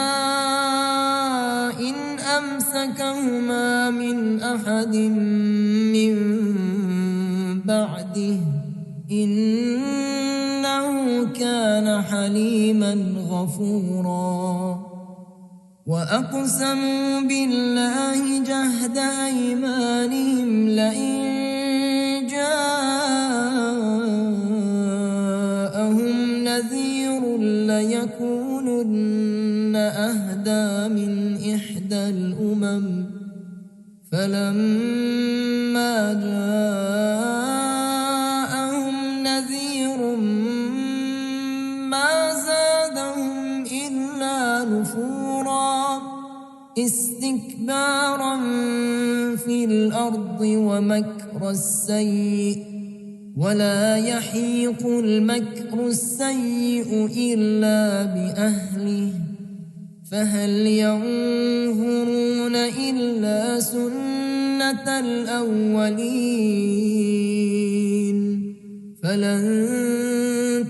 إن أمسكهما من أحد من بعده إنه كان حليما غفورا وأقسموا بالله جهد أيمانهم لئن جاءهم نذير ليكونن أهدى من إحدى الأمم فلما جاءهم نذير ما زادهم إلا نفورا استكبارا في الأرض ومكر السيء ولا يحيق المكر السيء إلا بأهله فهل ينظرون إلا سنة الأولين فلن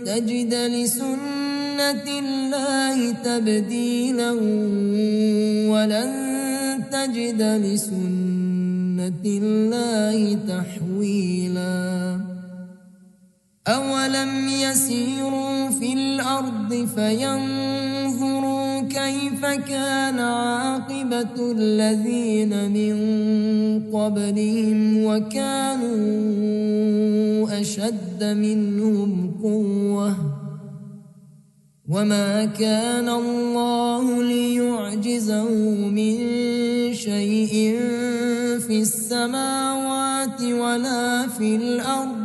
تجد لسنة الله تبديلا ولن تجد لسنة الله تحويلا أولم يسيروا في الأرض فينظروا كيف كان عاقبة الذين من قبلهم وكانوا أشد منهم قوة وما كان الله ليعجزه من شيء في السماوات ولا في الأرض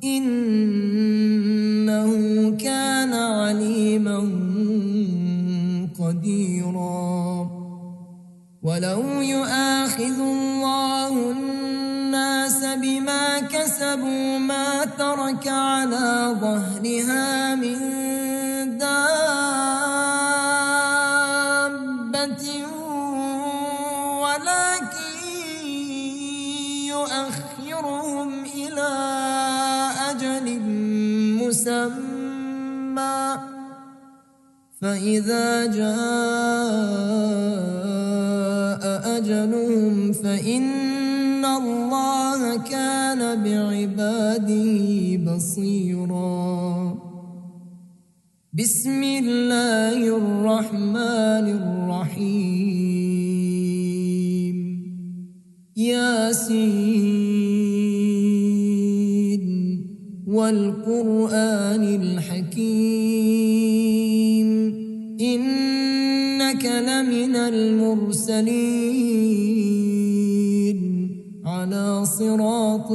إنه كان عليما قديرا ولو يؤاخذ الله الناس فكذبوا ما ترك على ظهرها من دابة ولكن يؤخرهم إلى أجل مسمى فإذا جاء أجلهم فإن الله كان بعباده بصيرا. بسم الله الرحمن الرحيم. ياسين والقرآن الحكيم إنك لمن المرسلين على صراط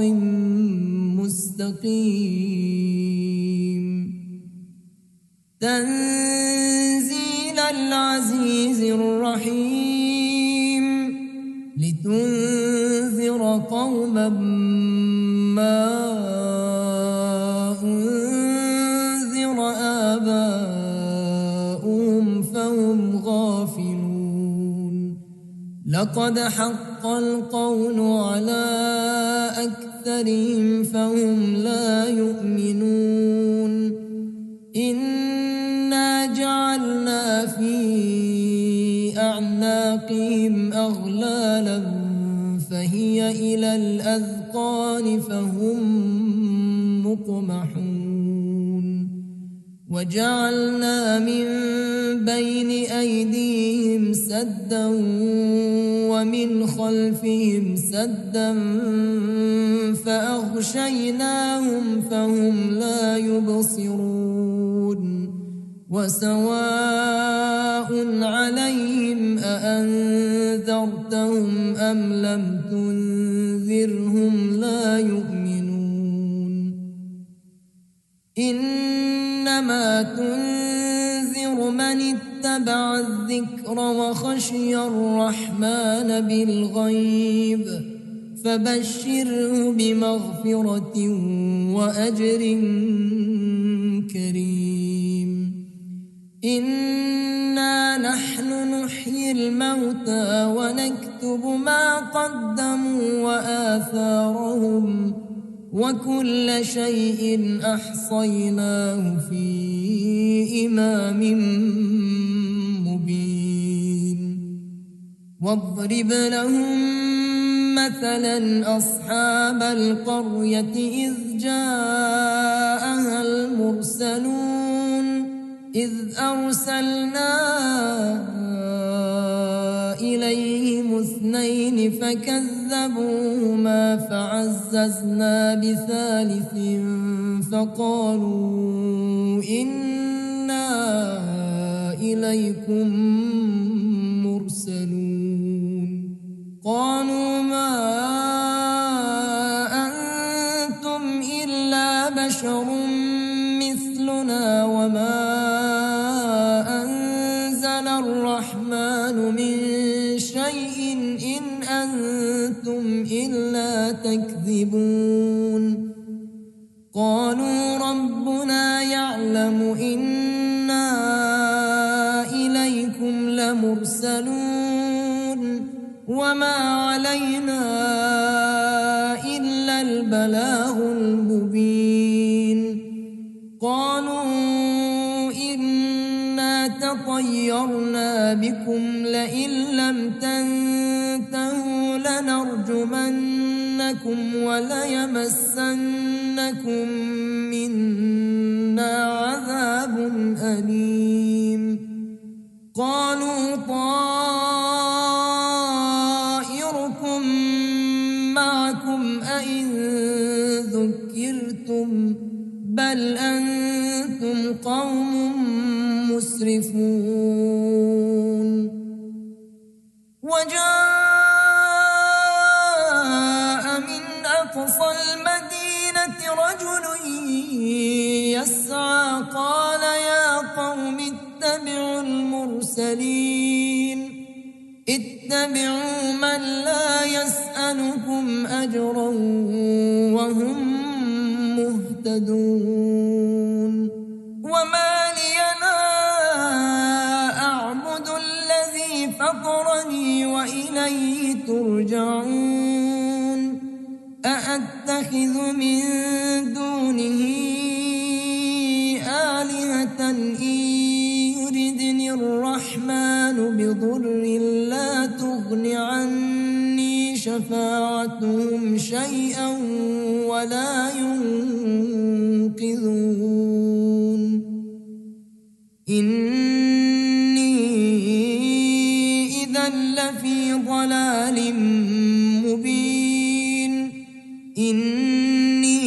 مستقيم تنزيل العزيز الرحيم لتنذر قوما ما أنذر آباؤهم فهم غافلون. لقد حق القول على أكثرهم فهم لا يؤمنون. إنا جعلنا في أعناقهم أغلالا فهي إلى الأذقان فهم مقمحون. وجعلنا من بين أيديهم سدا ومن خلفهم سدا فأغشيناهم فهم لا يبصرون. وسواء عليهم أأنذرتهم أم لم تنذرهم لا يؤمنون. إنما تنذر من اتبع الذكر وخشي الرحمن بالغيب فبشره بمغفرة وأجر كريم. إنا نحن نحيي الموتى ونكتب ما قدموا وآثارهم وكل شيء أحصيناه في إمام مبين. واضرب لهم مثلا أصحاب القرية إذ جاءها المرسلون إذ أرسلنا إليهم اثنين فكذبوهما فعززنا بثالث فقالوا إنا إليكم مرسلون. قالوا ما أنتم إلا بشر مثلنا وما أنزل الرحمن من شيء إن أنتم إلا تكذبون. قالوا ربنا يعلم إنا إليكم لمرسلون وما علينا إلا البلاغ المبين. قالوا إنا تطيرنا بكم لئن لم تنتهوا لنرجمنكم وليمسنكم منا عذاب أليم. قالوا طائركم معكم أئن ذكرتم بل أنتم قوم مسرفون. وجاء من أقصى المدينة رجل يسعى قال يا قوم اتبعوا المرسلين اتبعوا من لا يسألكم أجرا وهم يهتدون وما لي لا أعبد الذي فطرني وإليه ترجعون أأتخذ من دونه آلهة إن يردني الرحمن بضر لا تغن عني شفاعتهم شيئا ولا ينقذون إني إذا لفي ضلال مبين إني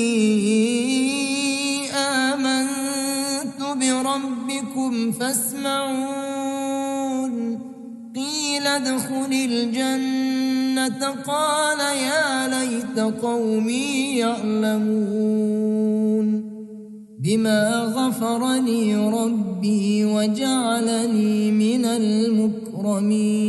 آمنت بربكم فاسمعون قيل ادخل الجنة قال يا ليت قومي يعلمون بما غفرني ربي وجعلني من المكرمين.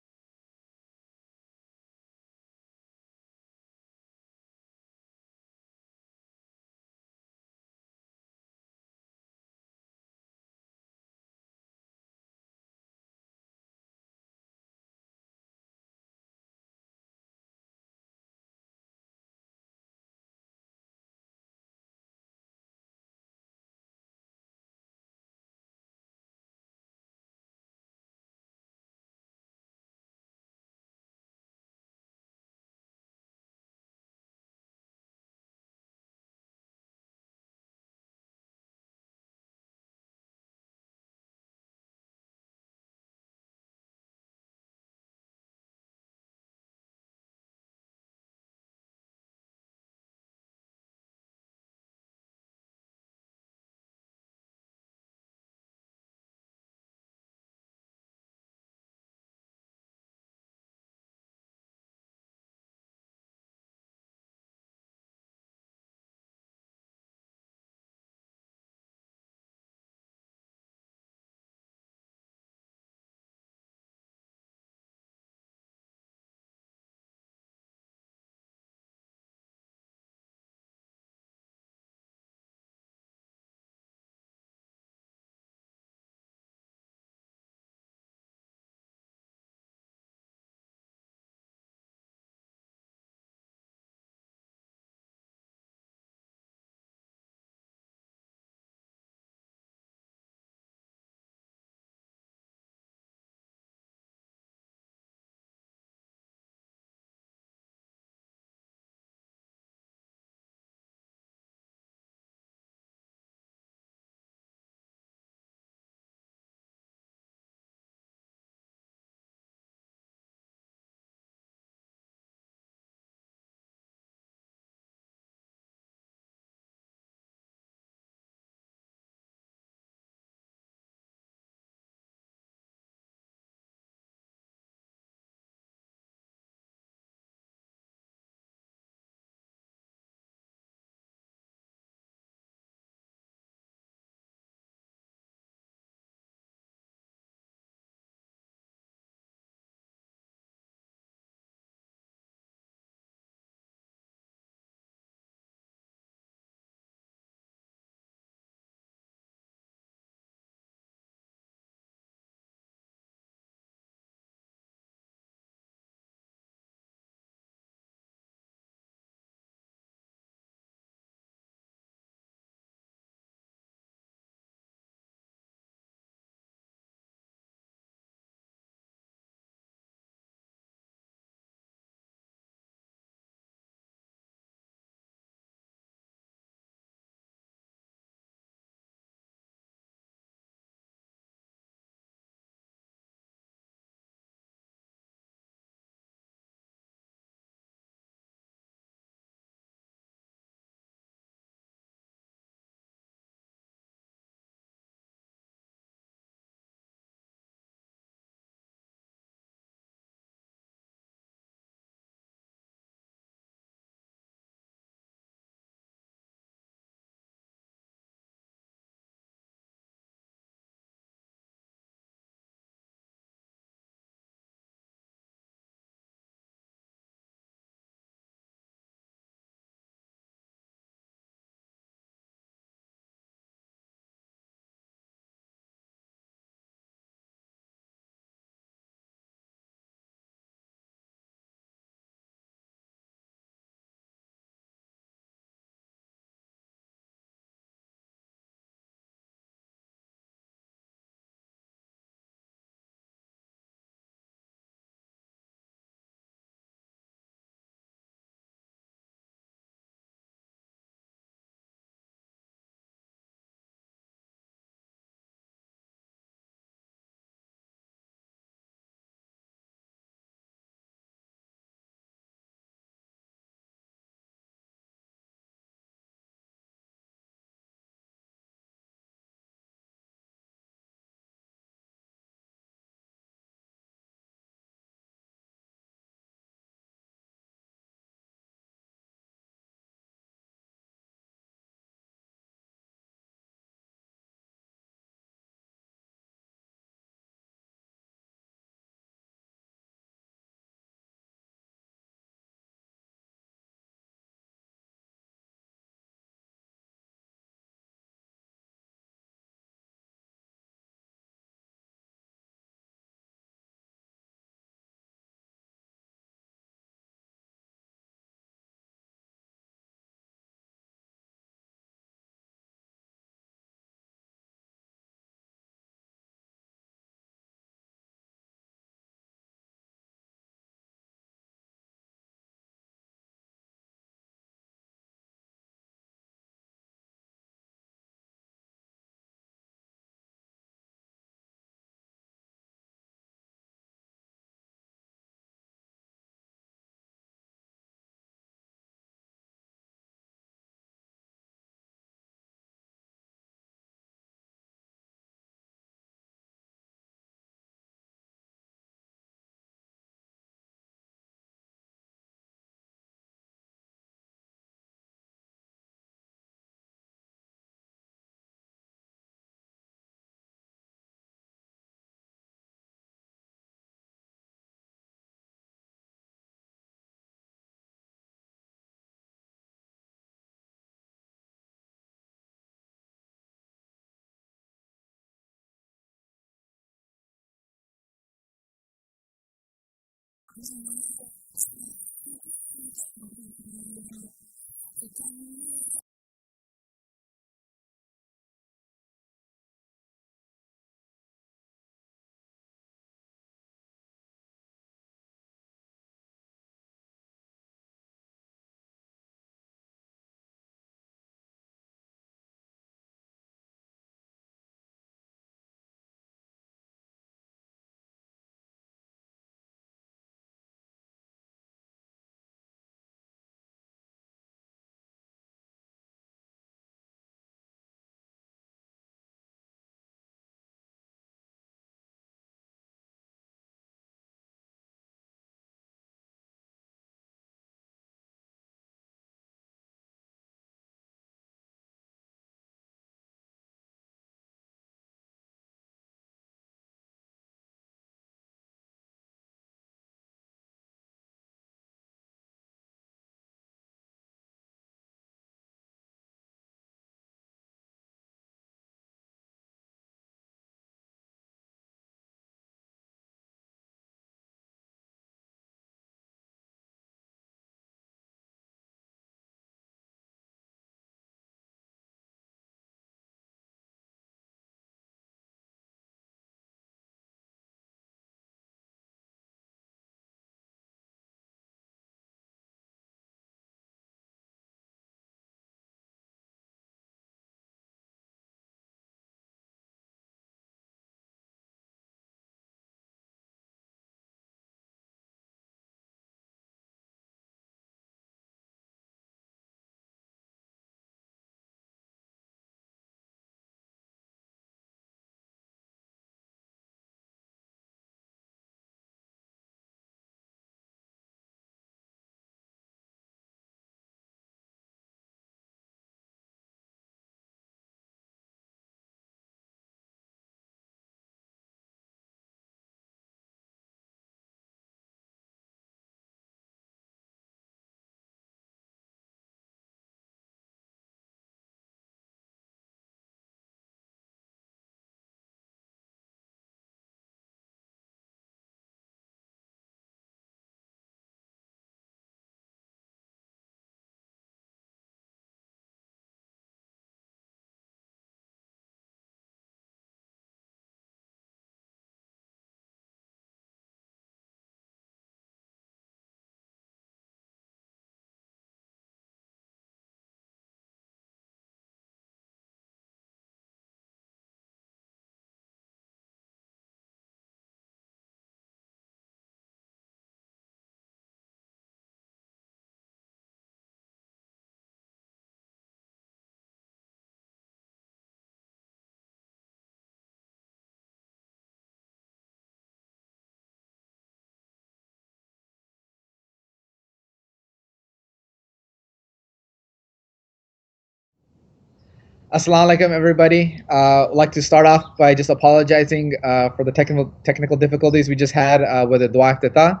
Assalamu alaikum, everybody. I'd like to start off by just apologizing for the technical difficulties we just had with the dua iftitah.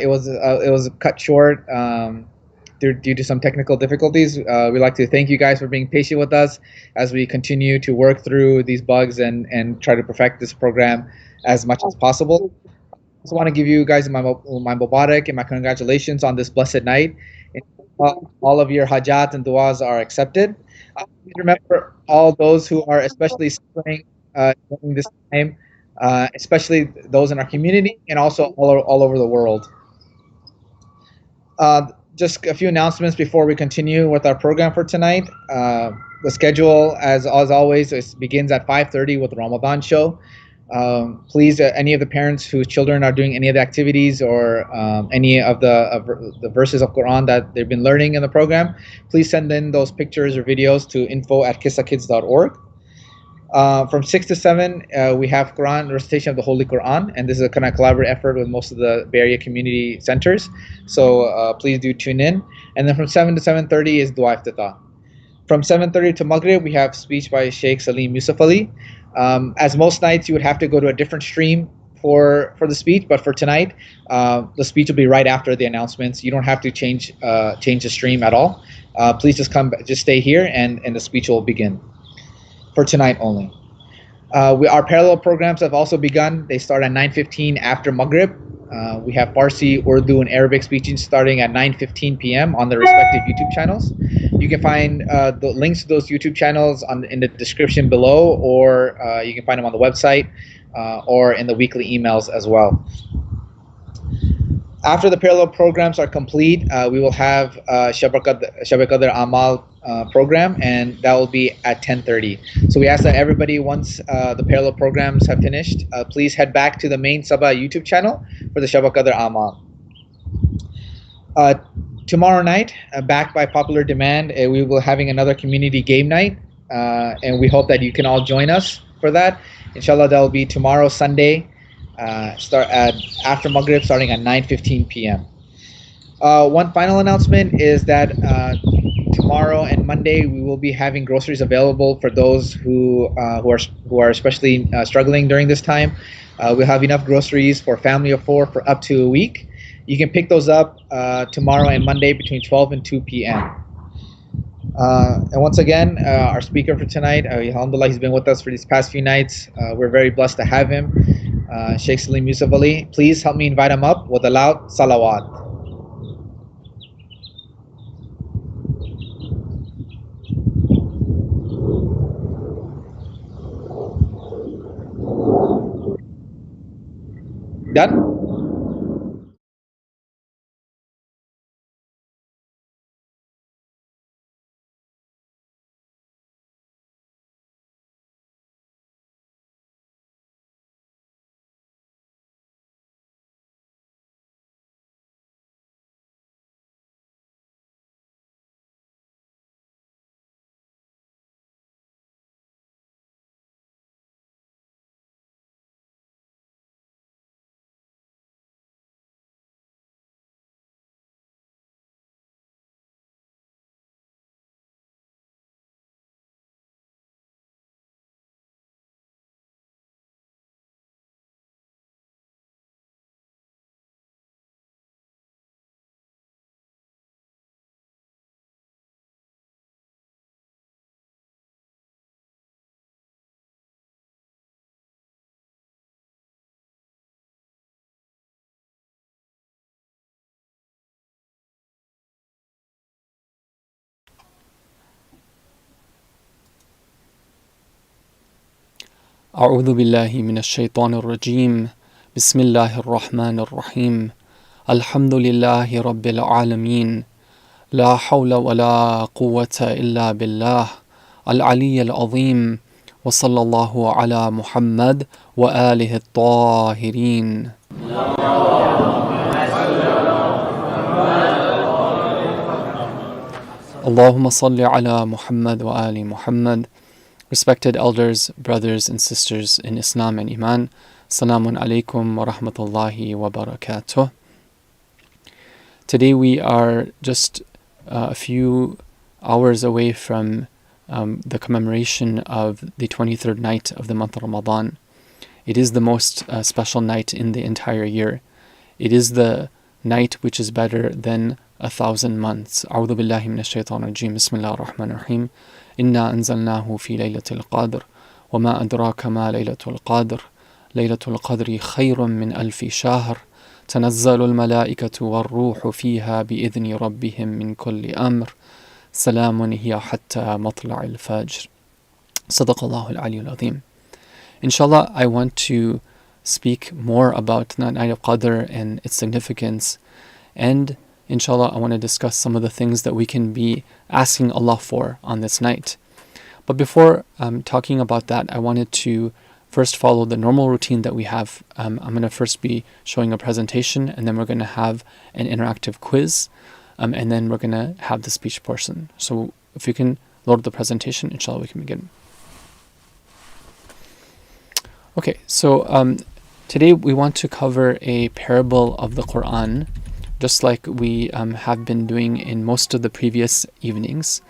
It was cut short due to some technical difficulties. We'd like to thank you guys for being patient with us as we continue to work through these bugs and try to perfect this program as much as possible. I just want to give you guys my mubarak and my congratulations on this blessed night. All of your hajat and duas are accepted. Please remember all those who are especially suffering during this time, especially those in our community and also all over the world. Just a few announcements before we continue with our program for tonight. The schedule, as always, begins at 5:30 with the Ramadan show. Please, any of the parents whose children are doing any of the activities or any of the verses of Quran that they've been learning in the program, please send in those pictures or videos to info@kissakids.org. From 6 to 7, we have Quran recitation of the Holy Quran, and this is a kind of collaborative effort with most of the Bay Area community centers. So please do tune in. And then from 7 to 7:30 is Dua Iftitah. From 7:30 to Maghrib, we have speech by Sheikh Salim Yusufali. As most nights, you would have to go to a different stream for the speech, but for tonight, the speech will be right after the announcements. You don't have to change the stream at all. Please just stay here, and the speech will begin for tonight only. Our parallel programs have also begun. They start at 9:15 after Maghrib. We have Farsi, Urdu, and Arabic speaking starting at 9:15 p.m. on their respective YouTube channels. You can find the links to those YouTube channels in the description below, or you can find them on the website or in the weekly emails as well. After the parallel programs are complete, we will have Shab Qadr Amal program, and that will be at 10:30. So we ask that everybody, once the parallel programs have finished, please head back to the main Saba YouTube channel for the Shab Qadr Amal. Tomorrow night, backed by popular demand, we will be having another community game night, and we hope that you can all join us for that. Inshallah, that will be tomorrow, Sunday, start at after Maghrib, starting at 9:15 p.m. One final announcement is that tomorrow and Monday we will be having groceries available for those who are especially struggling during this time. We'll have enough groceries for a family of 4 for up to a week. You can pick those up tomorrow and Monday between 12 and 2 p.m. And once again, our speaker for tonight, alhamdulillah, he's been with us for these past few nights. We're very blessed to have him, Sheikh Salim Yusufali. Please help me invite him up with a loud salawat. Done? أعوذ بالله من الشيطان الرجيم بسم الله الرحمن الرحيم الحمد لله رب العالمين لا حول ولا قوة إلا بالله العلي العظيم وصلى الله على محمد وآله الطاهرين. اللهم صل على محمد وآل محمد. Respected elders, brothers and sisters in Islam and Iman, Assalamu alaikum wa rahmatullahi wa barakatuh. Today we are just a few hours away from the commemoration of the 23rd night of the month of Ramadan. It is the most special night in the entire year. It is the night which is better than 1,000 months. A'udhu billahi minash shaitanir rajim. Bismillahir rahmanir rahim. إنا أنزلناه في ليلة القدر وما أدراك ما ليلة القدر ليلة القدر خير من 1000 شهر تنزل الملائكة والروح فيها بإذن ربهم من كل أمر سلام هي حتى مطلع الفجر. صدق الله العلي العظيم. Inshallah, I want to speak more about the night of Qadr and its significance, and inshallah, I want to discuss some of the things that we can be asking Allah for on this night. But before talking about that, I wanted to first follow the normal routine that we have. I'm going to first be showing a presentation, and then we're going to have an interactive quiz, and then we're going to have the speech portion. So if you can load the presentation, inshallah, we can begin. Okay, so today we want to cover a parable of the Qur'an, just like we have been doing in most of the previous evenings.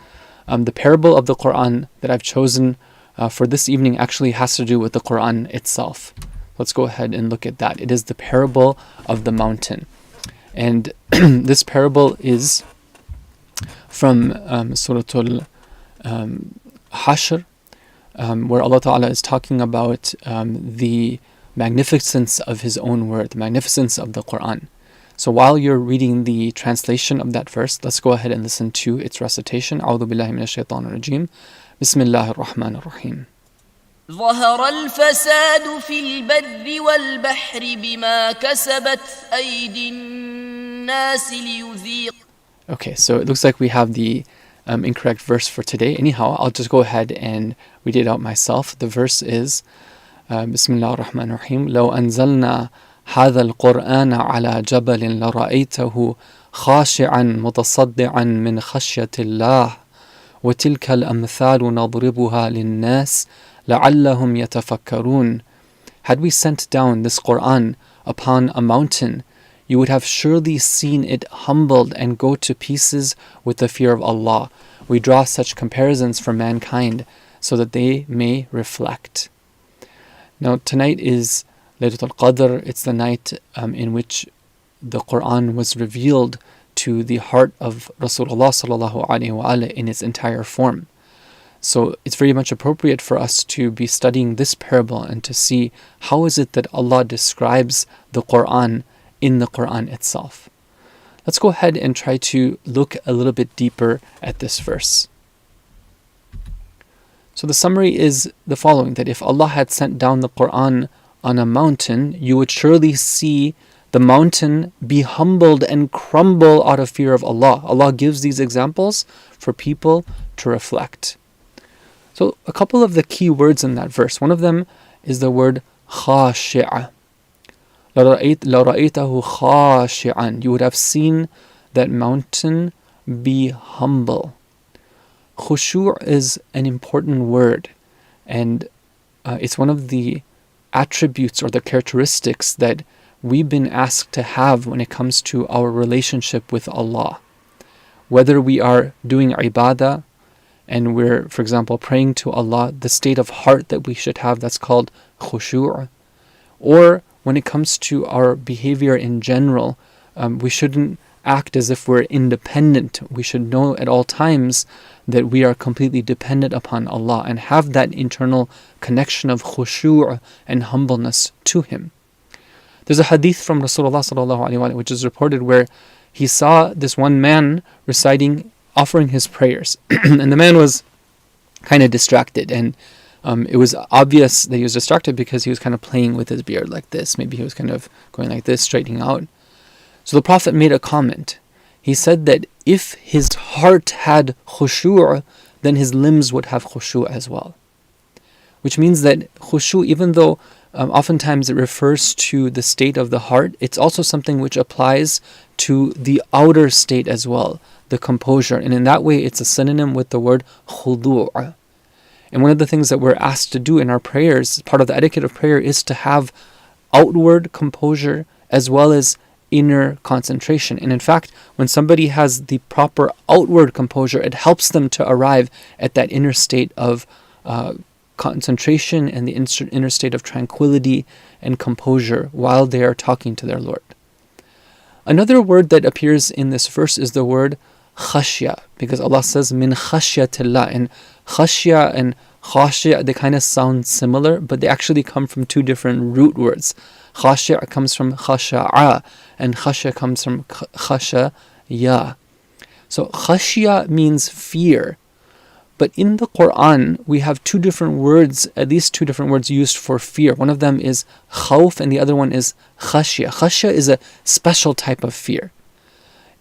The parable of the Qur'an that I've chosen for this evening actually has to do with the Qur'an itself. Let's go ahead and look at that. It is the parable of the mountain. And this parable is from Surah Al-Hashr, where Allah Ta'ala is talking about the magnificence of His own word, the magnificence of the Qur'an. So while you're reading the translation of that verse, let's go ahead and listen to its recitation. أعوذ بالله من الشيطان الرجيم. بسم الله الرحمن الرحيم. ظهر الفساد في البر والبحر بما كسبت أيدي الناس ليذيق. Okay, so it looks like we have the incorrect verse for today. Anyhow, I'll just go ahead and read it out myself. The verse is بسم الله الرحمن الرحيم. لو أنزلنا هذا القرآن على جبل لرأيته خاشعا متصدعا من خشية الله وتلك الأمثال نضربها للناس لعلهم يتفكرون. Had we sent down this Qur'an upon a mountain, you would have surely seen it humbled and go to pieces with the fear of Allah. We draw such comparisons for mankind so that they may reflect. Now tonight is Laylatul Qadr. It's the night in which the Qur'an was revealed to the heart of Rasulullah sallallahu alaihi wasallam in its entire form. So it's very much appropriate for us to be studying this parable and to see how is it that Allah describes the Qur'an in the Qur'an itself. Let's go ahead and try to look a little bit deeper at this verse. So the summary is the following, that if Allah had sent down the Qur'an on a mountain, you would surely see the mountain be humbled and crumble out of fear of Allah. Allah gives these examples for people to reflect. So a couple of the key words in that verse. One of them is the word khashi'a. لَرَأَيْتَهُ خَاشِعًا. You would have seen that mountain be humble. Khushu' is an important word, and it's one of the attributes or the characteristics that we've been asked to have when it comes to our relationship with Allah. Whether we are doing ibadah and we're, for example, praying to Allah, the state of heart that we should have, that's called khushu'. Or when it comes to our behavior in general, we shouldn't act as if we're independent. We should know at all times that we are completely dependent upon Allah and have that internal connection of khushu' and humbleness to Him. There's a hadith from Rasulullah sallallahu alaihi wasallam which is reported where he saw this one man offering his prayers, and the man was kind of distracted, and it was obvious that he was distracted because he was kind of playing with his beard like this. Maybe he was kind of going like this, straightening out. So the Prophet made a comment. He said that if his heart had khushu', then his limbs would have khushu' as well. Which means that khushu', even though oftentimes it refers to the state of the heart, it's also something which applies to the outer state as well, the composure. And in that way, it's a synonym with the word khudu'. And one of the things that we're asked to do in our prayers, part of the etiquette of prayer, is to have outward composure as well as inner concentration. And in fact, when somebody has the proper outward composure, it helps them to arrive at that inner state of concentration and the inner state of tranquility and composure while they are talking to their Lord. Another word that appears in this verse is the word khashya, because Allah says min khashyatillah, and khashya and khashya, they kind of sound similar, but they actually come from two different root words. Khashya comes from khasha'a, and khashya comes from khashaya. So khashya means fear, but in the Qur'an we have two different words, at least two different words used for fear. One of them is khawf and the other one is khashya. Khashya is a special type of fear.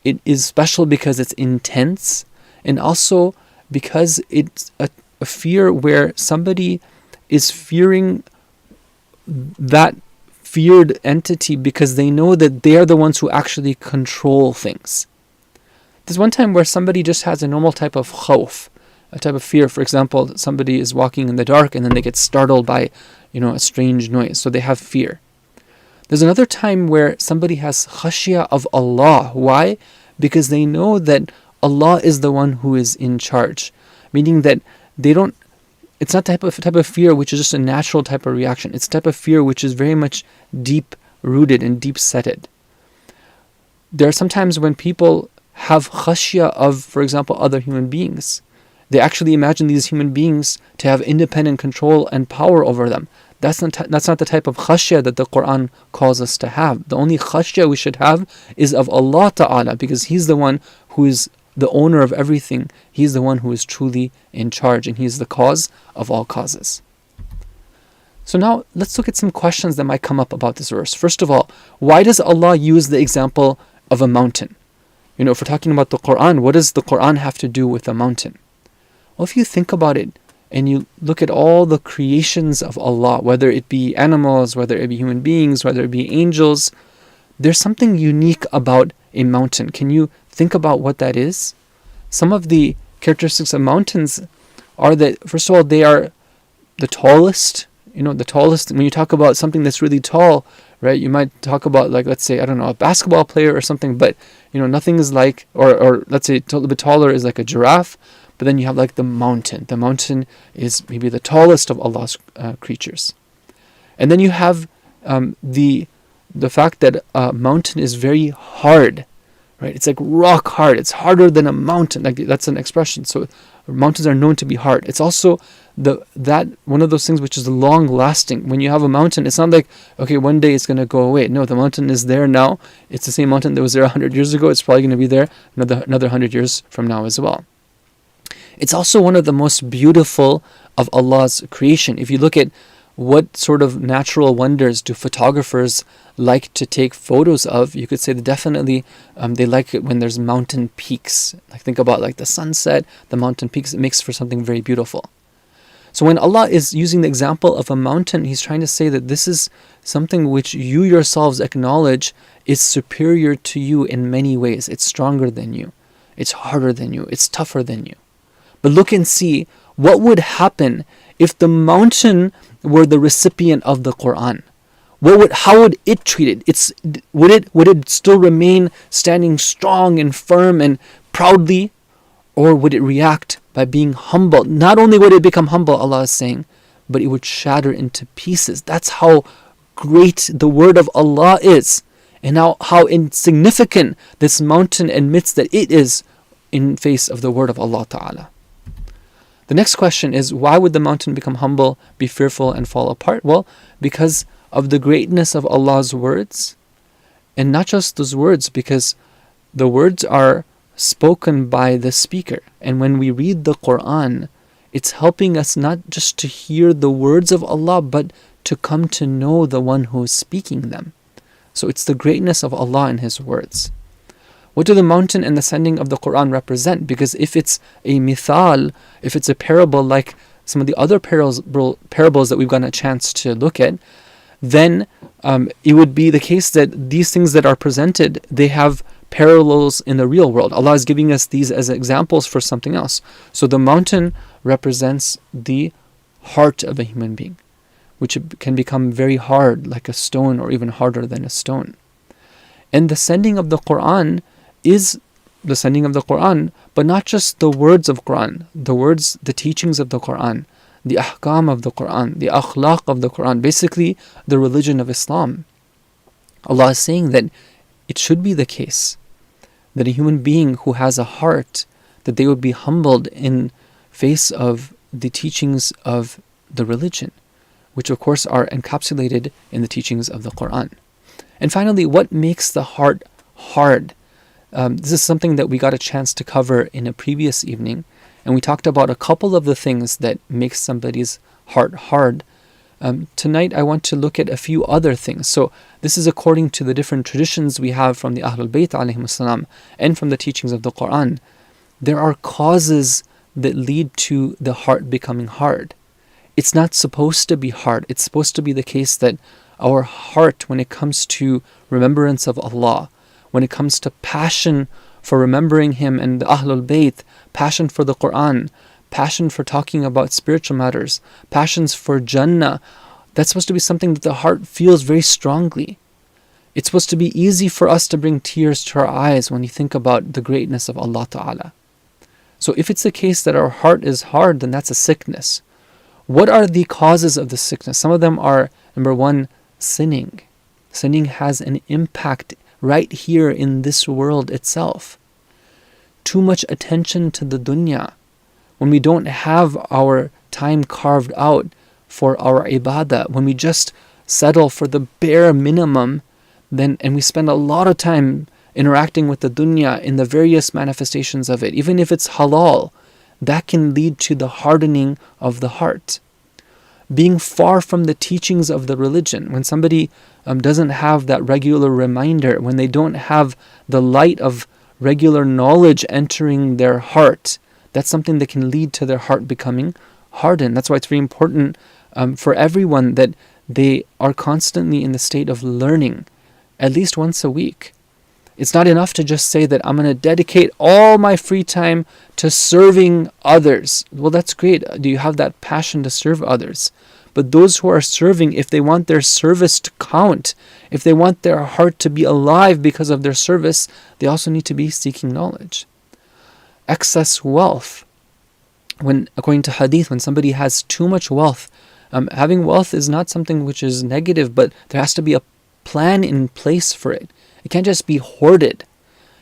It is special because it's intense, and also because it's a fear where somebody is fearing that feared entity because they know that they are the ones who actually control things. There's one time where somebody just has a normal type of khawf, a type of fear. For example, somebody is walking in the dark and then they get startled by, a strange noise, so they have fear. There's another time where somebody has khashya of Allah. Why? Because they know that Allah is the one who is in charge, meaning that it's not type of fear which is just a natural type of reaction. It's a type of fear which is very much deep rooted and deep setted. There are sometimes when people have khashya of, for example, other human beings. They actually imagine these human beings to have independent control and power over them. That's not the type of khashya that the Qur'an calls us to have. The only khashya we should have is of Allah Ta'ala, because He's the one who is the owner of everything. He's the one who is truly in charge, and He is the cause of all causes. So now let's look at some questions that might come up about this verse. First of all, why does Allah use the example of a mountain? If we're talking about the Qur'an, what does the Qur'an have to do with a mountain? Well, if you think about it and you look at all the creations of Allah, whether it be animals, whether it be human beings, whether it be angels, there's something unique about a mountain. Can you think about what that is? Some of the characteristics of mountains are that, first of all, they are the tallest. The tallest, when you talk about something that's really tall, right, you might talk about, like, let's say, I don't know, a basketball player or something, but, nothing is like, or let's say a little bit taller is like a giraffe, but then you have like the mountain. The mountain is maybe the tallest of Allah's creatures. And then you have the fact that a mountain is very hard, right? It's like rock hard. It's harder than a mountain. Like, that's an expression. So mountains are known to be hard. It's also that one of those things which is long lasting. When you have a mountain, it's not like, okay, one day it's going to go away. No, the mountain is there now. It's the same mountain that was there 100 years ago. It's probably going to be there another 100 years from now as well. It's also one of the most beautiful of Allah's creation. If you look at what sort of natural wonders do photographers like to take photos of, you could say that definitely they like it when there's mountain peaks. Like, think about like the sunset, the mountain peaks. It makes for something very beautiful. So when Allah is using the example of a mountain, He's trying to say that this is something which you yourselves acknowledge is superior to you in many ways. It's stronger than you. It's harder than you. It's tougher than you. But look and see what would happen if the mountain were the recipient of the Qur'an. How would it treat it? Would it still remain standing strong and firm and proudly, or would it react by being humble? Not only would it become humble, Allah is saying, but it would shatter into pieces. That's how great the word of Allah is, and how insignificant this mountain admits that it is in face of the word of Allah Ta'ala. The next question is, why would the mountain become humble, be fearful, and fall apart? Well, because of the greatness of Allah's words. And not just those words, because the words are spoken by the speaker. And when we read the Qur'an, it's helping us not just to hear the words of Allah, but to come to know the one who is speaking them. So it's the greatness of Allah and His words. What do the mountain and the sending of the Qur'an represent? Because if it's a mithal, if it's a parable like some of the other parables that we've gotten a chance to look at, then it would be the case that these things that are presented, they have parallels in the real world. Allah is giving us these as examples for something else. So the mountain represents the heart of a human being, which can become very hard, like a stone, or even harder than a stone. And the sending of the Qur'an is the sending of the Qur'an, but not just the words of Qur'an, the teachings of the Qur'an, the ahkam of the Qur'an, the akhlaq of the Qur'an, basically the religion of Islam. Allah is saying that it should be the case that a human being who has a heart, that they would be humbled in face of the teachings of the religion, which of course are encapsulated in the teachings of the Qur'an. And finally, what makes the heart hard? This is something that we got a chance to cover in a previous evening, and we talked about a couple of the things that make somebody's heart hard. Tonight I want to look at a few other things. So this is according to the different traditions we have from the Ahlul Bayt alayhim salam and from the teachings of the Qur'an. There are causes that lead to the heart becoming hard. It's not supposed to be hard. It's supposed to be the case that our heart, when it comes to remembrance of Allah, when it comes to passion for remembering Him and the Ahlul Bayt, passion for the Qur'an, passion for talking about spiritual matters, passions for Jannah, that's supposed to be something that the heart feels very strongly. It's supposed to be easy for us to bring tears to our eyes when you think about the greatness of Allah Ta'ala. So if it's the case that our heart is hard, then that's a sickness. What are the causes of the sickness? Some of them are, number one, sinning. Sinning has an impact right here in this world itself. Too much attention to the dunya. When we don't have our time carved out for our ibadah, when we just settle for the bare minimum, then and we spend a lot of time interacting with the dunya in the various manifestations of it, even if it's halal, that can lead to the hardening of the heart. Being far from the teachings of the religion, when somebody doesn't have that regular reminder, when they don't have the light of regular knowledge entering their heart, that's something that can lead to their heart becoming hardened. That's why it's very important for everyone that they are constantly in the state of learning, at least once a week. It's not enough to just say that I'm going to dedicate all my free time to serving others. Well, that's great. Do you have that passion to serve others? But those who are serving, if they want their service to count, if they want their heart to be alive because of their service, they also need to be seeking knowledge. Excess wealth. According to hadith, when somebody has too much wealth, having wealth is not something which is negative, but there has to be a plan in place for it. It can't just be hoarded.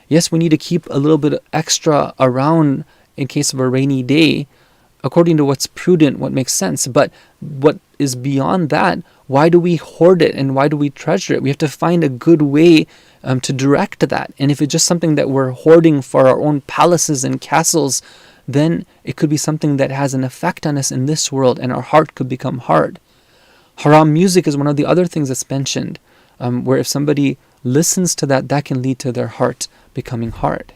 Yes, we need to keep a little bit extra around in case of a rainy day, according to what's prudent, what makes sense. But what is beyond that, why do we hoard it and why do we treasure it? We have to find a good way to direct that. And if it's just something that we're hoarding for our own palaces and castles, then it could be something that has an effect on us in this world and our heart could become hard. Haram music is one of the other things that's mentioned, where if somebody listens to that, that can lead to their heart becoming hard.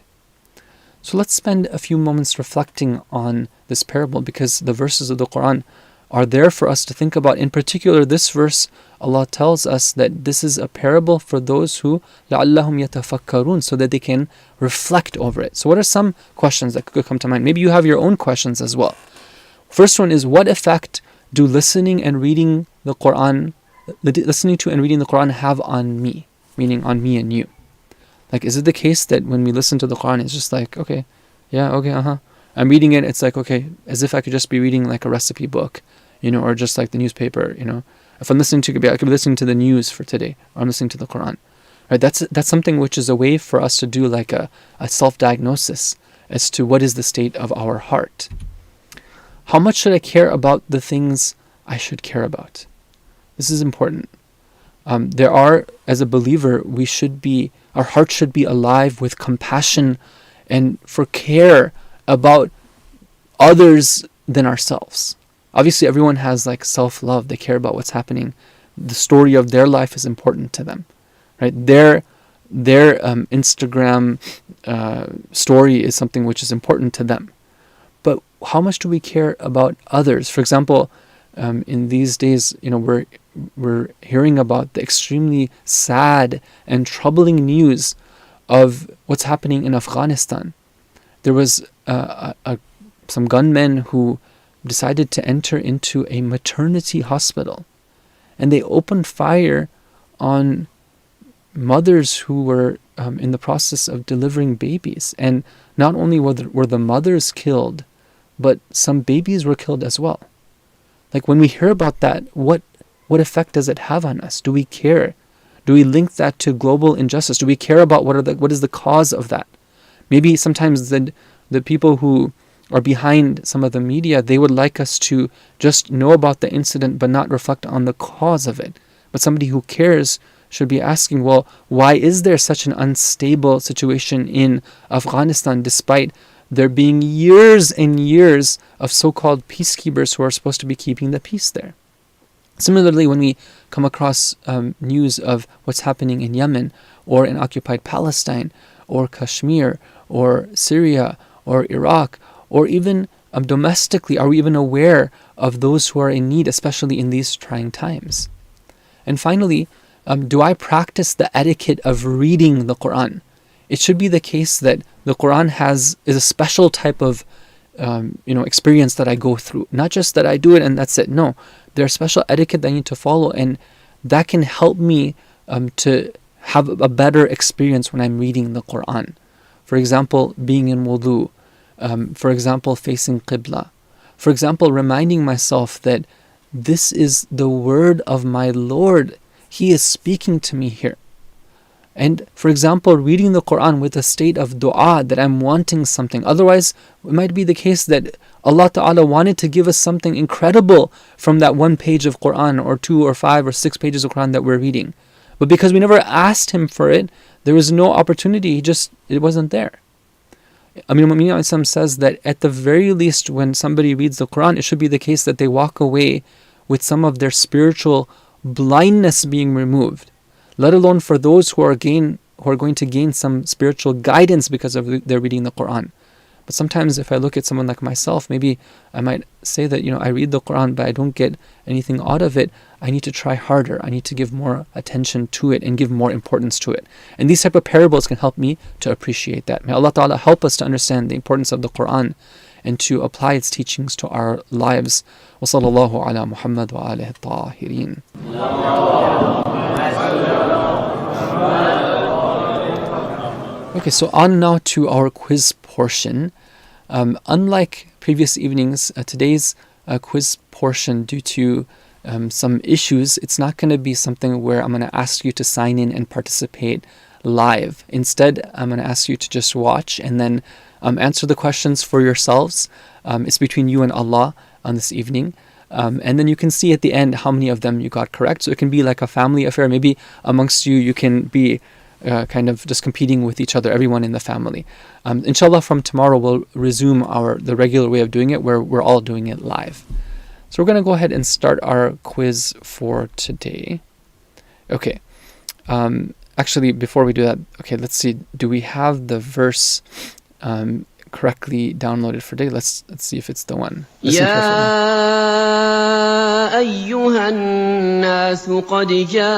So let's spend a few moments reflecting on this parable, because the verses of the Qur'an are there for us to think about. In particular, this verse, Allah tells us that this is a parable for those who لَعَلَّهُمْ يَتَفَكَّرُونَ, so that they can reflect over it. So what are some questions that could come to mind? Maybe you have your own questions as well. First one is, what effect do listening and reading the Qur'an, listening to and reading the Qur'an have on me? Meaning on me and you. Like, is it the case that when we listen to the Qur'an, it's just like, okay, yeah, okay, I'm reading it, it's like, okay, as if I could just be reading like a recipe book, or just like the newspaper, If I'm listening to, I could be listening to the news for today, or I'm listening to the Qur'an. Right? That's something which is a way for us to do like a self-diagnosis as to what is the state of our heart. How much should I care about the things I should care about? This is important. As a believer, our heart should be alive with compassion and for care about others than ourselves. Obviously, everyone has like self-love. They care about what's happening. The story of their life is important to them, right? Their Instagram story is something which is important to them. But how much do we care about others? For example, in these days, we're hearing about the extremely sad and troubling news of what's happening in Afghanistan. There was some gunmen who decided to enter into a maternity hospital, and they opened fire on mothers who were in the process of delivering babies. And not only were the mothers killed, but some babies were killed as well. Like, when we hear about that, what effect does it have on us? Do we care? Do we link that to global injustice? Do we care about what is the cause of that? Maybe sometimes the people who are behind some of the media, they would like us to just know about the incident but not reflect on the cause of it. But somebody who cares should be asking, well, why is there such an unstable situation in Afghanistan despite there being years and years of so-called peacekeepers who are supposed to be keeping the peace there? Similarly, when we come across news of what's happening in Yemen or in occupied Palestine or Kashmir or Syria or Iraq, or even domestically, are we even aware of those who are in need, especially in these trying times? And finally, do I practice the etiquette of reading the Qur'an? It should be the case that the Qur'an is a special type of experience that I go through. Not just that I do it and that's it. No, there's special etiquette that I need to follow, and that can help me to have a better experience when I'm reading the Qur'an. For example, being in wudu. For example, facing Qibla. For example, reminding myself that this is the word of my Lord. He is speaking to me here. And for example, reading the Qur'an with a state of dua, that I'm wanting something. Otherwise, it might be the case that Allah Ta'ala wanted to give us something incredible from that one page of Qur'an, or 2 or 5 or 6 pages of Qur'an that we're reading. But because we never asked Him for it, there was no opportunity. It wasn't there. Amir al-Mu'mineen says that at the very least, when somebody reads the Qur'an, it should be the case that they walk away with some of their spiritual blindness being removed. Let alone for those who are going to gain some spiritual guidance because of their reading the Qur'an. But sometimes if I look at someone like myself, maybe I might say that, I read the Qur'an, but I don't get anything out of it. I need to try harder. I need to give more attention to it and give more importance to it. And these type of parables can help me to appreciate that. May Allah Ta'ala help us to understand the importance of the Qur'an and to apply its teachings to our lives. Wa sallallahu ala Muhammad wa alihi tahirin. Okay, so on now to our quiz portion. Unlike previous evenings, today's quiz portion, due to some issues, it's not going to be something where I'm going to ask you to sign in and participate live. Instead, I'm going to ask you to just watch and then answer the questions for yourselves. It's between you and Allah on this evening. And then you can see at the end how many of them you got correct. So it can be like a family affair. Maybe amongst you can be kind of just competing with each other, everyone in the family. Inshallah, from tomorrow we'll resume the regular way of doing it, where we're all doing it live. So we're going to go ahead and start our quiz for today. Okay. Actually, before we do that, okay, let's see. Do we have the verse correctly downloaded for today? Let's see if it's the one. Listen يا أيها الناس قد جاءتكم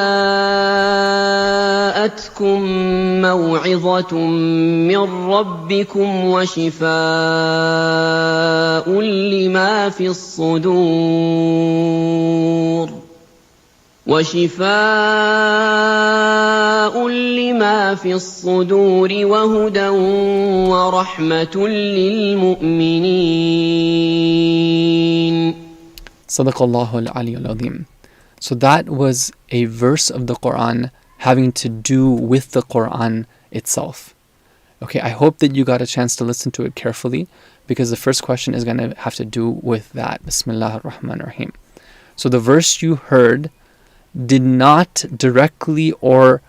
موعظة من ربكم وشفاء لما في الصدور وهدى ورحمة للمؤمنين. Sadaqallahu al-Ali al-Azim. So that was a verse of the Qur'an having to do with the Qur'an itself. Okay, I hope that you got a chance to listen to it carefully, because the first question is going to have to do with that. Bismillah ar-Rahman ar-Rahim. So the verse you heard did not directly or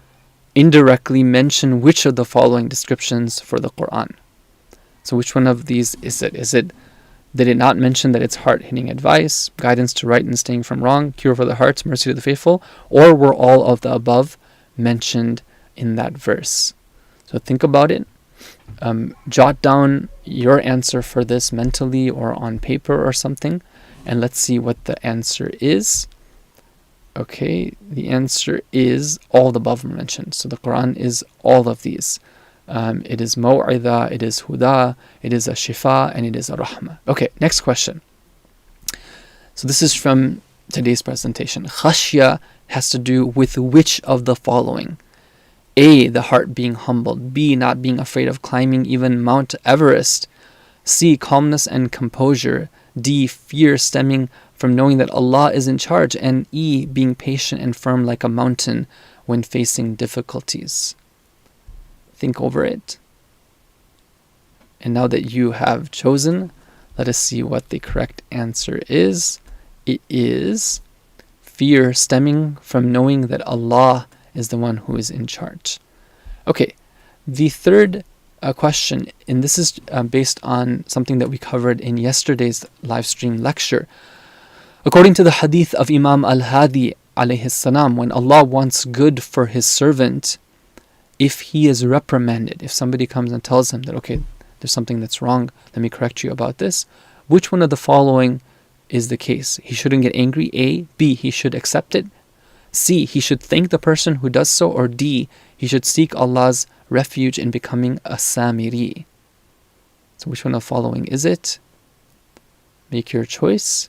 indirectly mention which of the following descriptions for the Qur'an. So which one of these is it? Did it not mention that it's hard-hitting advice, guidance to right and staying from wrong, cure for the hearts, mercy to the faithful, or were all of the above mentioned in that verse? So think about it. Jot down your answer for this mentally or on paper or something, and let's see what the answer is. Okay, the answer is all the above mentioned. So the Qur'an is all of these. It is maw'idha, it is huda, it is a shifa, and it is a rahmah. Okay, next question. So this is from today's presentation. Khashya has to do with which of the following? A, the heart being humbled. B, not being afraid of climbing even Mount Everest. C, calmness and composure. D, fear stemming from knowing that Allah is in charge. And E, being patient and firm like a mountain when facing difficulties. Think over it. And now that you have chosen, let us see what the correct answer is. It is fear stemming from knowing that Allah is the one who is in charge. Okay, the third question, and this is based on something that we covered in yesterday's live stream lecture. According to the hadith of Imam al-Hadi alayhi salam, when Allah wants good for his servant, if he is reprimanded, if somebody comes and tells him that, okay, there's something that's wrong, let me correct you about this, which one of the following is the case? He shouldn't get angry. A. B, he should accept it. C, he should thank the person who does so. Or D, he should seek Allah's refuge in becoming a Samiri. So which one of the following is it? Make your choice.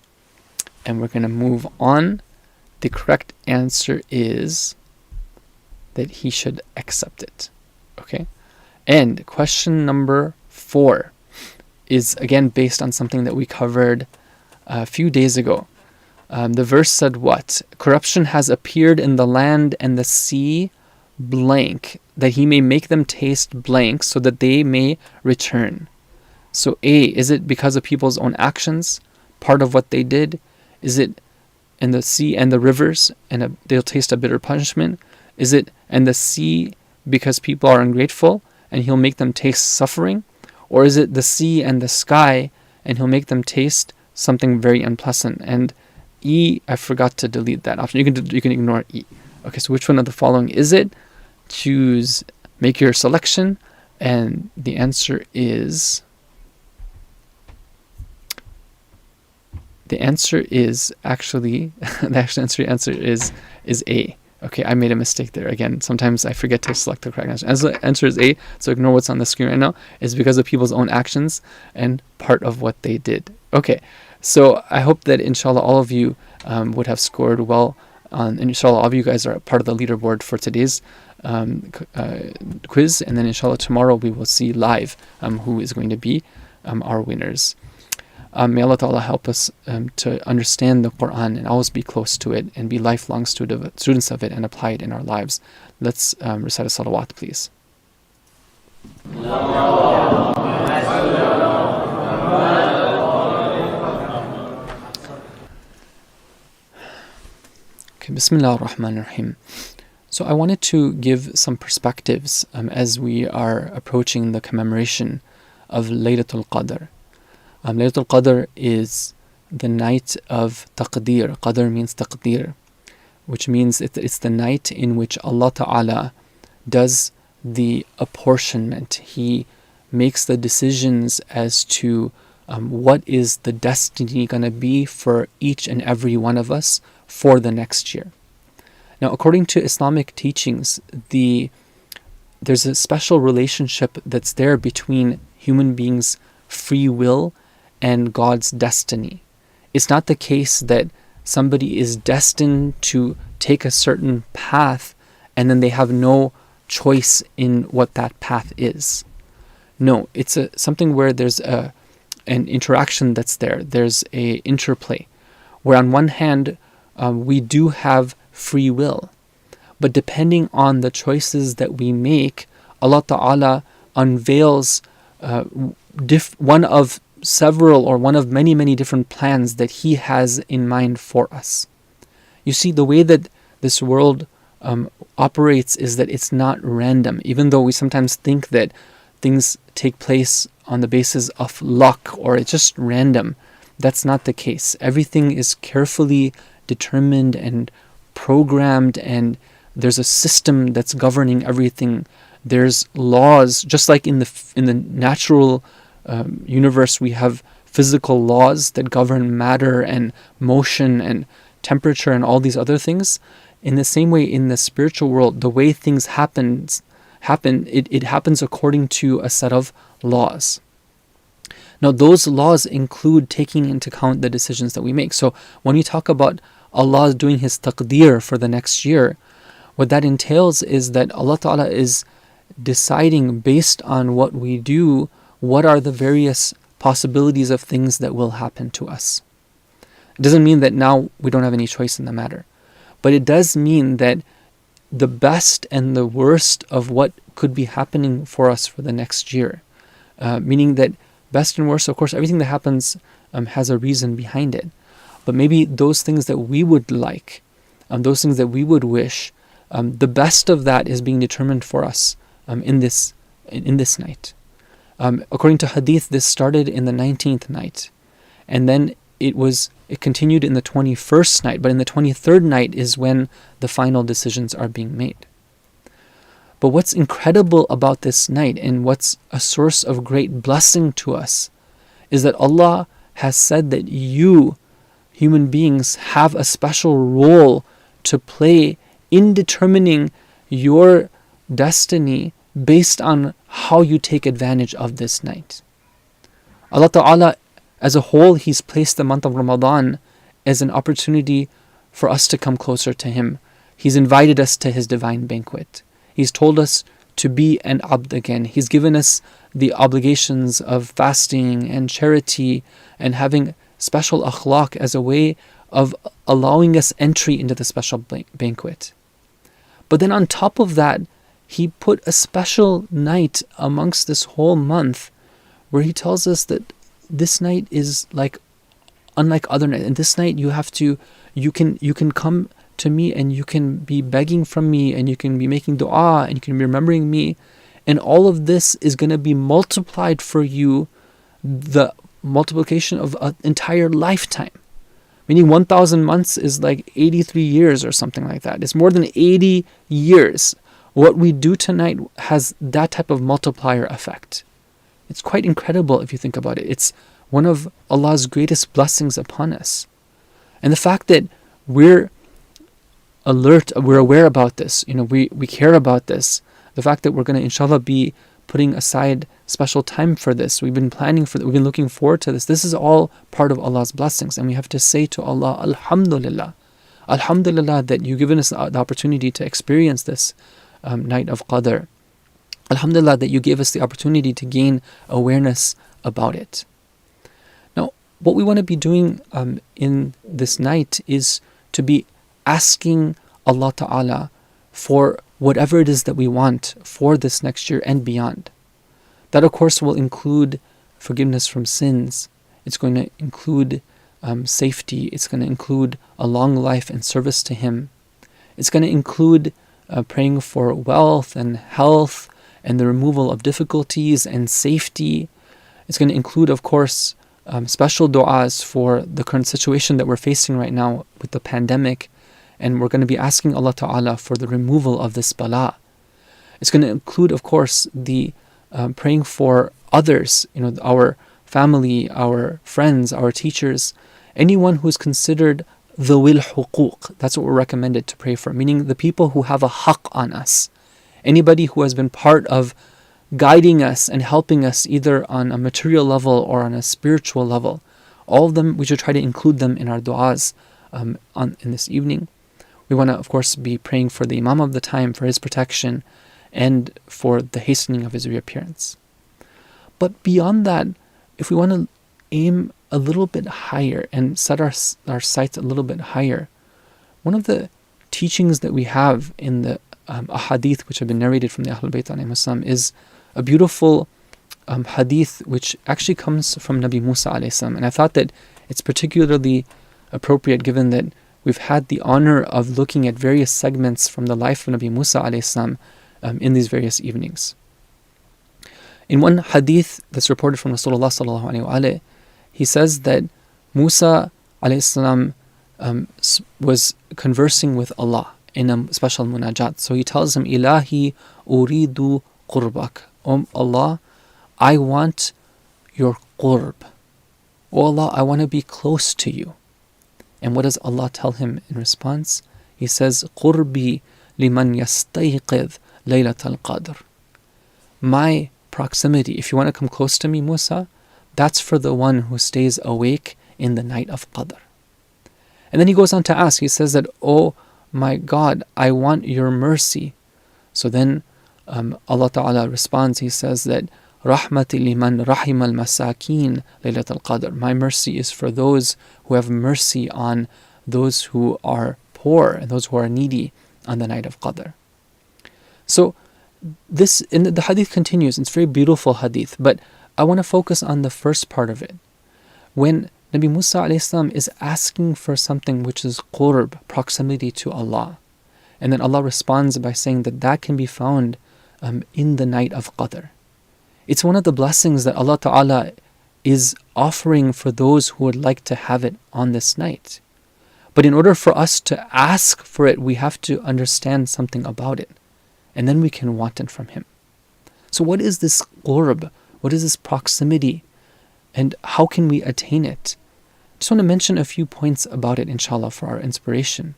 And we're going to move on. The correct answer is that he should accept it. Okay? And question number 4 is again based on something that we covered a few days ago. The verse said what? Corruption has appeared in the land and the sea blank, that he may make them taste blank so that they may return. So A, is it because of people's own actions, part of what they did? Is it and the sea and the rivers, and they'll taste a bitter punishment? Is it and the sea because people are ungrateful, and he'll make them taste suffering? Or is it the sea and the sky, and he'll make them taste something very unpleasant? And E, I forgot to delete that option. You can ignore E. Okay, so which one of the following is it? Choose, make your selection, and the answer is... The answer is actually, the answer is A. Okay, I made a mistake there. Again, sometimes I forget to select the correct answer. And the answer is A, so ignore what's on the screen right now. It's because of people's own actions and part of what they did. Okay, so I hope that inshallah all of you would have scored well. And inshallah all of you guys are part of the leaderboard for today's quiz. And then inshallah tomorrow we will see live who is going to be our winners. May Allah Ta'ala help us to understand the Qur'an and always be close to it and be lifelong students of it and apply it in our lives. Let's recite a salawat, please. Okay, Bismillah ar-Rahman ar-Rahim. So I wanted to give some perspectives as we are approaching the commemoration of Laylatul Qadr. Laylatul Qadr is the night of Taqdir. Qadr means Taqdir, which means it's the night in which Allah Ta'ala does the apportionment. He makes the decisions as to what is the destiny going to be for each and every one of us for the next year. Now, according to Islamic teachings, there's a special relationship that's there between human beings' free will and God's destiny. It's not the case that somebody is destined to take a certain path and then they have no choice in what that path is. No, it's something where there's an interaction that's there. There's a interplay where on one hand we do have free will, but depending on the choices that we make, Allah Ta'ala unveils one of several or one of many different plans that He has in mind for us. You see, the way that this world operates is that it's not random, even though we sometimes think that things take place on the basis of luck or it's just random. That's not the case. Everything is carefully determined and programmed, and there's a system that's governing everything. There's laws, just like in the natural universe, we have physical laws that govern matter and motion and temperature and all these other things. In the same way, in the spiritual world, the way things happen, it happens according to a set of laws. Now, those laws include taking into account the decisions that we make. So when you talk about Allah doing His taqdeer for the next year, what that entails is that Allah Ta'ala is deciding based on what we do, what are the various possibilities of things that will happen to us. It doesn't mean that now we don't have any choice in the matter, but it does mean that the best and the worst of what could be happening for us for the next year, meaning that best and worst, of course, everything that happens has a reason behind it, but maybe those things that we would like, those things that we would wish, the best of that is being determined for us in this night. According to Hadith, this started in the 19th night, and then it continued in the 21st night, but in the 23rd night is when the final decisions are being made. But what's incredible about this night, and what's a source of great blessing to us, is that Allah has said that you, human beings, have a special role to play in determining your destiny based on how you take advantage of this night. Allah Ta'ala, as a whole, He's placed the month of Ramadan as an opportunity for us to come closer to Him. He's invited us to His divine banquet. He's told us to be an abd again. He's given us the obligations of fasting and charity and having special akhlaq as a way of allowing us entry into the special banquet. But then on top of that, He put a special night amongst this whole month where he tells us that this night is unlike other nights. And this night you can come to me and you can be begging from me and you can be making dua and you can be remembering me. And all of this is going to be multiplied for you, the multiplication of an entire lifetime. Meaning 1,000 months is like 83 years or something like that. It's more than 80 years. What we do tonight has that type of multiplier effect. It's quite incredible if you think about it. It's one of Allah's greatest blessings upon us. And the fact that we're alert, we're aware about this, we care about this, the fact that we're going to inshallah be putting aside special time for this, we've been planning for this, we've been looking forward to this, this is all part of Allah's blessings. And we have to say to Allah, Alhamdulillah, Alhamdulillah that you've given us the opportunity to experience this night of Qadr. Alhamdulillah that you gave us the opportunity to gain awareness about it. Now, what we want to be doing in this night is to be asking Allah Ta'ala for whatever it is that we want for this next year and beyond. That of course will include forgiveness from sins. It's going to include safety. It's going to include a long life and service to Him. It's going to include praying for wealth and health and the removal of difficulties and safety. It's going to include, of course, special du'as for the current situation that we're facing right now with the pandemic. And we're going to be asking Allah Ta'ala for the removal of this bala. It's going to include, of course, the praying for others, our family, our friends, our teachers, anyone who's considered dhawil huquq. That's what we're recommended to pray for, meaning the people who have a haqq on us. Anybody who has been part of guiding us and helping us either on a material level or on a spiritual level. All of them, we should try to include them in our du'as in this evening. We want to, of course, be praying for the Imam of the time, for his protection, and for the hastening of his reappearance. But beyond that, if we want to aim a little bit higher and set our sights a little bit higher, one of the teachings that we have in the ahadith which have been narrated from the Ahlul Bayt alayhim as-salam is a beautiful hadith which actually comes from Nabi Musa alayhi salam. And I thought that it's particularly appropriate given that we've had the honor of looking at various segments from the life of Nabi Musa alayhi salam in these various evenings. In one hadith that's reported from Rasulullah sallallahu alaihi wasallam, he says that Musa alayhi salam was conversing with Allah in a special munajat. So he tells him, Ilahi uridu qurbak. Oh Allah, I want your qurb. Oh Allah, I want to be close to you. And what does Allah tell him in response? He says, Qurbi liman yastayqidh Laylatul Qadr. My proximity, if you want to come close to me, Musa, that's for the one who stays awake in the night of Qadr. And then he goes on to ask, he says that, oh my God, I want your mercy. So then Allah Ta'ala responds, he says that, Rahmati liman rahim al-masakin Laylatul Qadr. My mercy is for those who have mercy on those who are poor and those who are needy on the night of Qadr. So this, in the hadith continues, it's a very beautiful hadith, but I want to focus on the first part of it. When Nabi Musa alayhi salam is asking for something which is qurb, proximity to Allah, and then Allah responds by saying that can be found in the night of Qadr. It's one of the blessings that Allah Ta'ala is offering for those who would like to have it on this night. But in order for us to ask for it, we have to understand something about it. And then we can want it from Him. So what is this qurb? What is this proximity? And how can we attain it? I just want to mention a few points about it, inshallah, for our inspiration.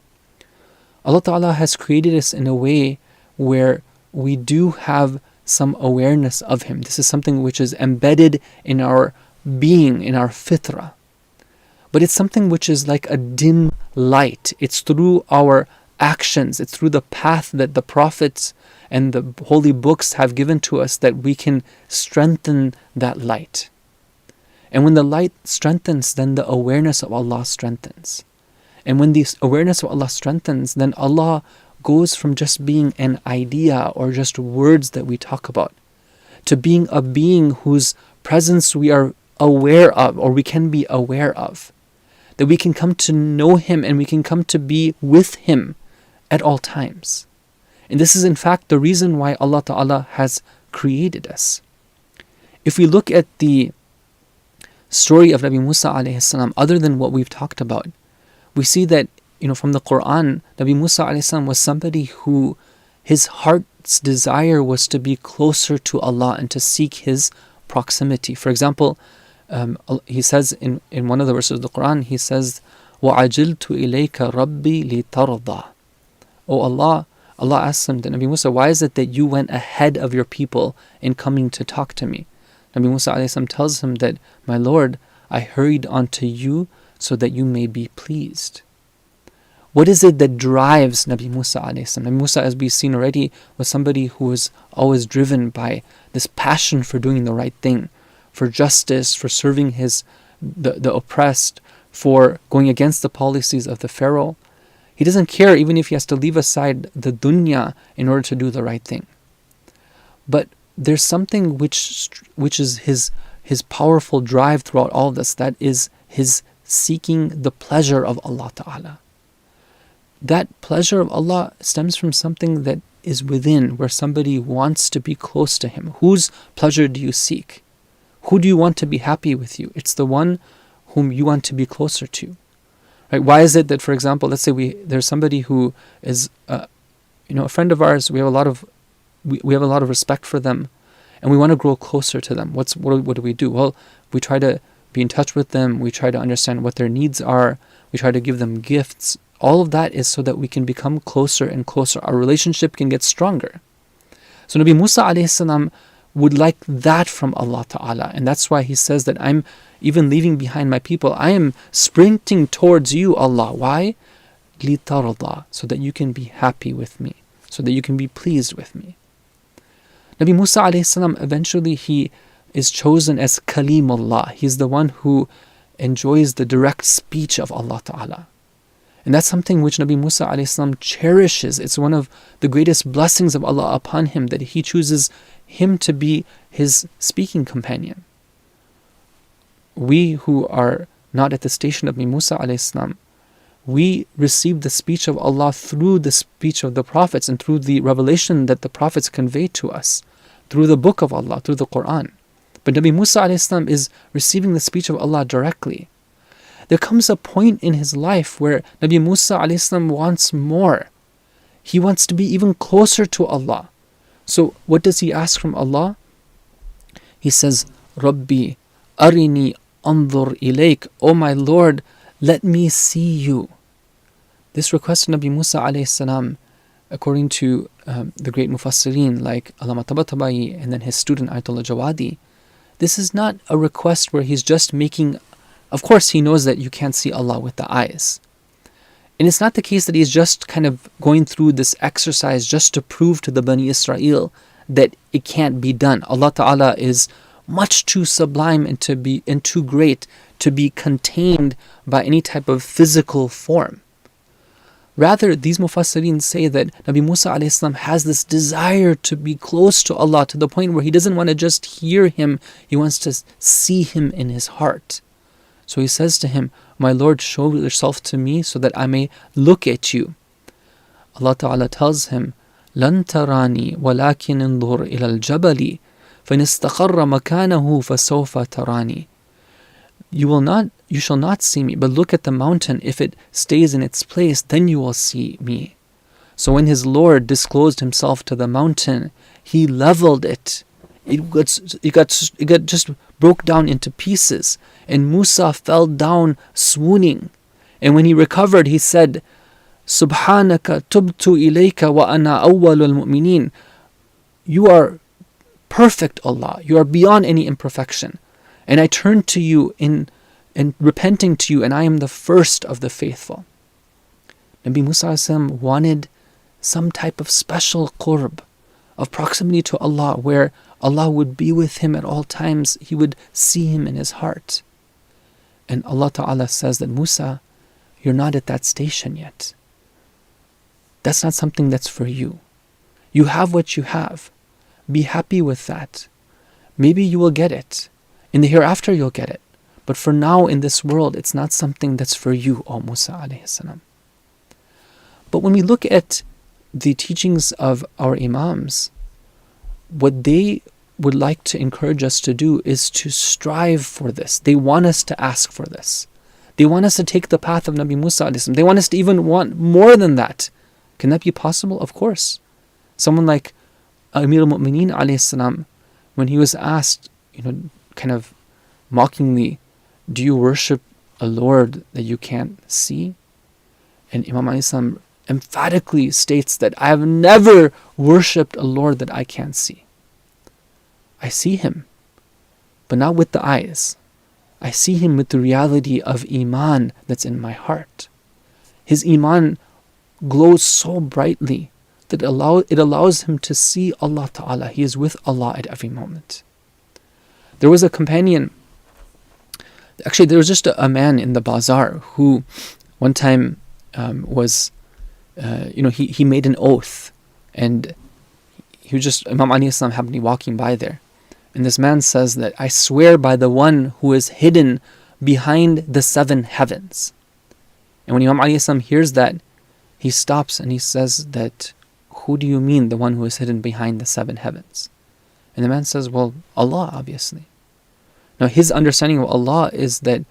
Allah Ta'ala has created us in a way where we do have some awareness of Him. This is something which is embedded in our being, in our fitrah. But it's something which is like a dim light. It's through our actions, it's through the path that the prophets and the holy books have given to us that we can strengthen that light. And when the light strengthens, then the awareness of Allah strengthens. And when the awareness of Allah strengthens, then Allah goes from just being an idea or just words that we talk about to being a being whose presence we are aware of, or we can be aware of. That we can come to know Him and we can come to be with Him at all times. And this is in fact the reason why Allah Ta'ala has created us. If we look at the story of Nabi Musa alayhi salam, other than what we've talked about, we see that, from the Qur'an, Nabi Musa alayhi salam was somebody who his heart's desire was to be closer to Allah and to seek His proximity. For example, he says in one of the verses of the Qur'an, he says, وَعَجِلْتُ إِلَيْكَ رَبِّي لِتَرْضَى. Oh Allah asks him, Nabi Musa, why is it that you went ahead of your people in coming to talk to me? Nabi Musa alayhi salam tells him that, my Lord, I hurried onto you so that you may be pleased. What is it that drives Nabi Musa alayhi salam? Nabi Musa, as we've seen already, was somebody who was always driven by this passion for doing the right thing, for justice, for serving the oppressed, for going against the policies of the Pharaoh. He doesn't care even if he has to leave aside the dunya in order to do the right thing. But there's something which is his powerful drive throughout all this, that is his seeking the pleasure of Allah Ta'ala. That pleasure of Allah stems from something that is within, where somebody wants to be close to Him. Whose pleasure do you seek? Who do you want to be happy with you? It's the one whom you want to be closer to. Right? Why is it that, for example, let's say there's somebody who is a friend of ours, we have a lot of respect for them, and we want to grow closer to them. What do we do? Well, we try to be in touch with them, we try to understand what their needs are, we try to give them gifts. All of that is so that we can become closer and closer. Our relationship can get stronger. So Nabi Musa alayhi salam would like that from Allah Ta'ala. And that's why he says that I'm even leaving behind my people. I am sprinting towards you, Allah. Why? لِتَرْضَى, so that you can be happy with me, so that you can be pleased with me. Nabi Musa alayhi salam, eventually he is chosen as Kalimullah. He's the one who enjoys the direct speech of Allah Ta'ala. And that's something which Nabi Musa alayhi salam cherishes. It's one of the greatest blessings of Allah upon him, that He chooses him to be his speaking companion. We who are not at the station of Nabi Musa alayhi salam, we receive the speech of Allah through the speech of the prophets and through the revelation that the prophets convey to us, through the book of Allah, through the Qur'an. But Nabi Musa alayhi salam is receiving the speech of Allah directly. There comes a point in his life where Nabi Musa alayhi salam wants more. He wants to be even closer to Allah. So what does he ask from Allah? He says, Rabbi, arini anzur ilayk. Oh my Lord, let me see you. This request of Nabi Musa alayhi salam, according to the great Mufassirin like Allama Tabatabai and then his student Ayatollah Jawadi, this is not a request where he's just making. Of course, he knows that you can't see Allah with the eyes. And it's not the case that he's just kind of going through this exercise just to prove to the Bani Israel that it can't be done. Allah Ta'ala is much too sublime and too great to be contained by any type of physical form. Rather, these Mufassirin say that Nabi Musa alayhi salam has this desire to be close to Allah to the point where he doesn't want to just hear Him, he wants to see Him in his heart. So he says to him, my Lord, show yourself to me so that I may look at you. Allah Ta'ala tells him, لَن تَرَانِي وَلَكِنْ انظُرْ إِلَى الْجَبَلِ فَإِنِ اسْتَقَرَّ مَكَانَهُ فَسَوْفَ تَرَانِي. You shall not see me, but look at the mountain. If it stays in its place, then you will see me. So when his Lord disclosed Himself to the mountain, He leveled it. It got just broke down into pieces, and Musa fell down swooning. And when he recovered, he said, Subhanaka tubtu ilayka wa ana awwalul mu'minin. You are perfect, Allah. You are beyond any imperfection. And I turn to you in repenting to you, and I am the first of the faithful. Nabi Musa wanted some type of special qurb, of proximity to Allah, where Allah would be with him at all times. He would see him in his heart. And Allah Ta'ala says that, Musa, you're not at that station yet. That's not something that's for you. You have what you have. Be happy with that. Maybe you will get it. In the hereafter, you'll get it. But for now, in this world, it's not something that's for you, O Musa alayhi salam. But when we look at the teachings of our Imams, what they would like to encourage us to do is to strive for this. They want us to ask for this. They want us to take the path of Nabi Musa alayhi salam. They want us to even want more than that. Can that be possible? Of course. Someone like Amir al-Mu'mineen alayhi salam, when he was asked, kind of mockingly, do you worship a Lord that you can't see? And Imam alayhi salam emphatically states that I have never worshipped a Lord that I can't see. I see him, but not with the eyes. I see him with the reality of Iman that's in my heart. His Iman glows so brightly that it allows him to see Allah Ta'ala. He is with Allah at every moment. There was a companion, actually there was just a man in the bazaar who one time he made an oath, and he was just, Imam alayhi salam happened to be walking by there. And this man says that, I swear by the one who is hidden behind the 7 heavens. And when Imam alayhi salam hears that, he stops and he says that, who do you mean, the one who is hidden behind the 7 heavens? And the man says, well, Allah, obviously. Now his understanding of Allah is that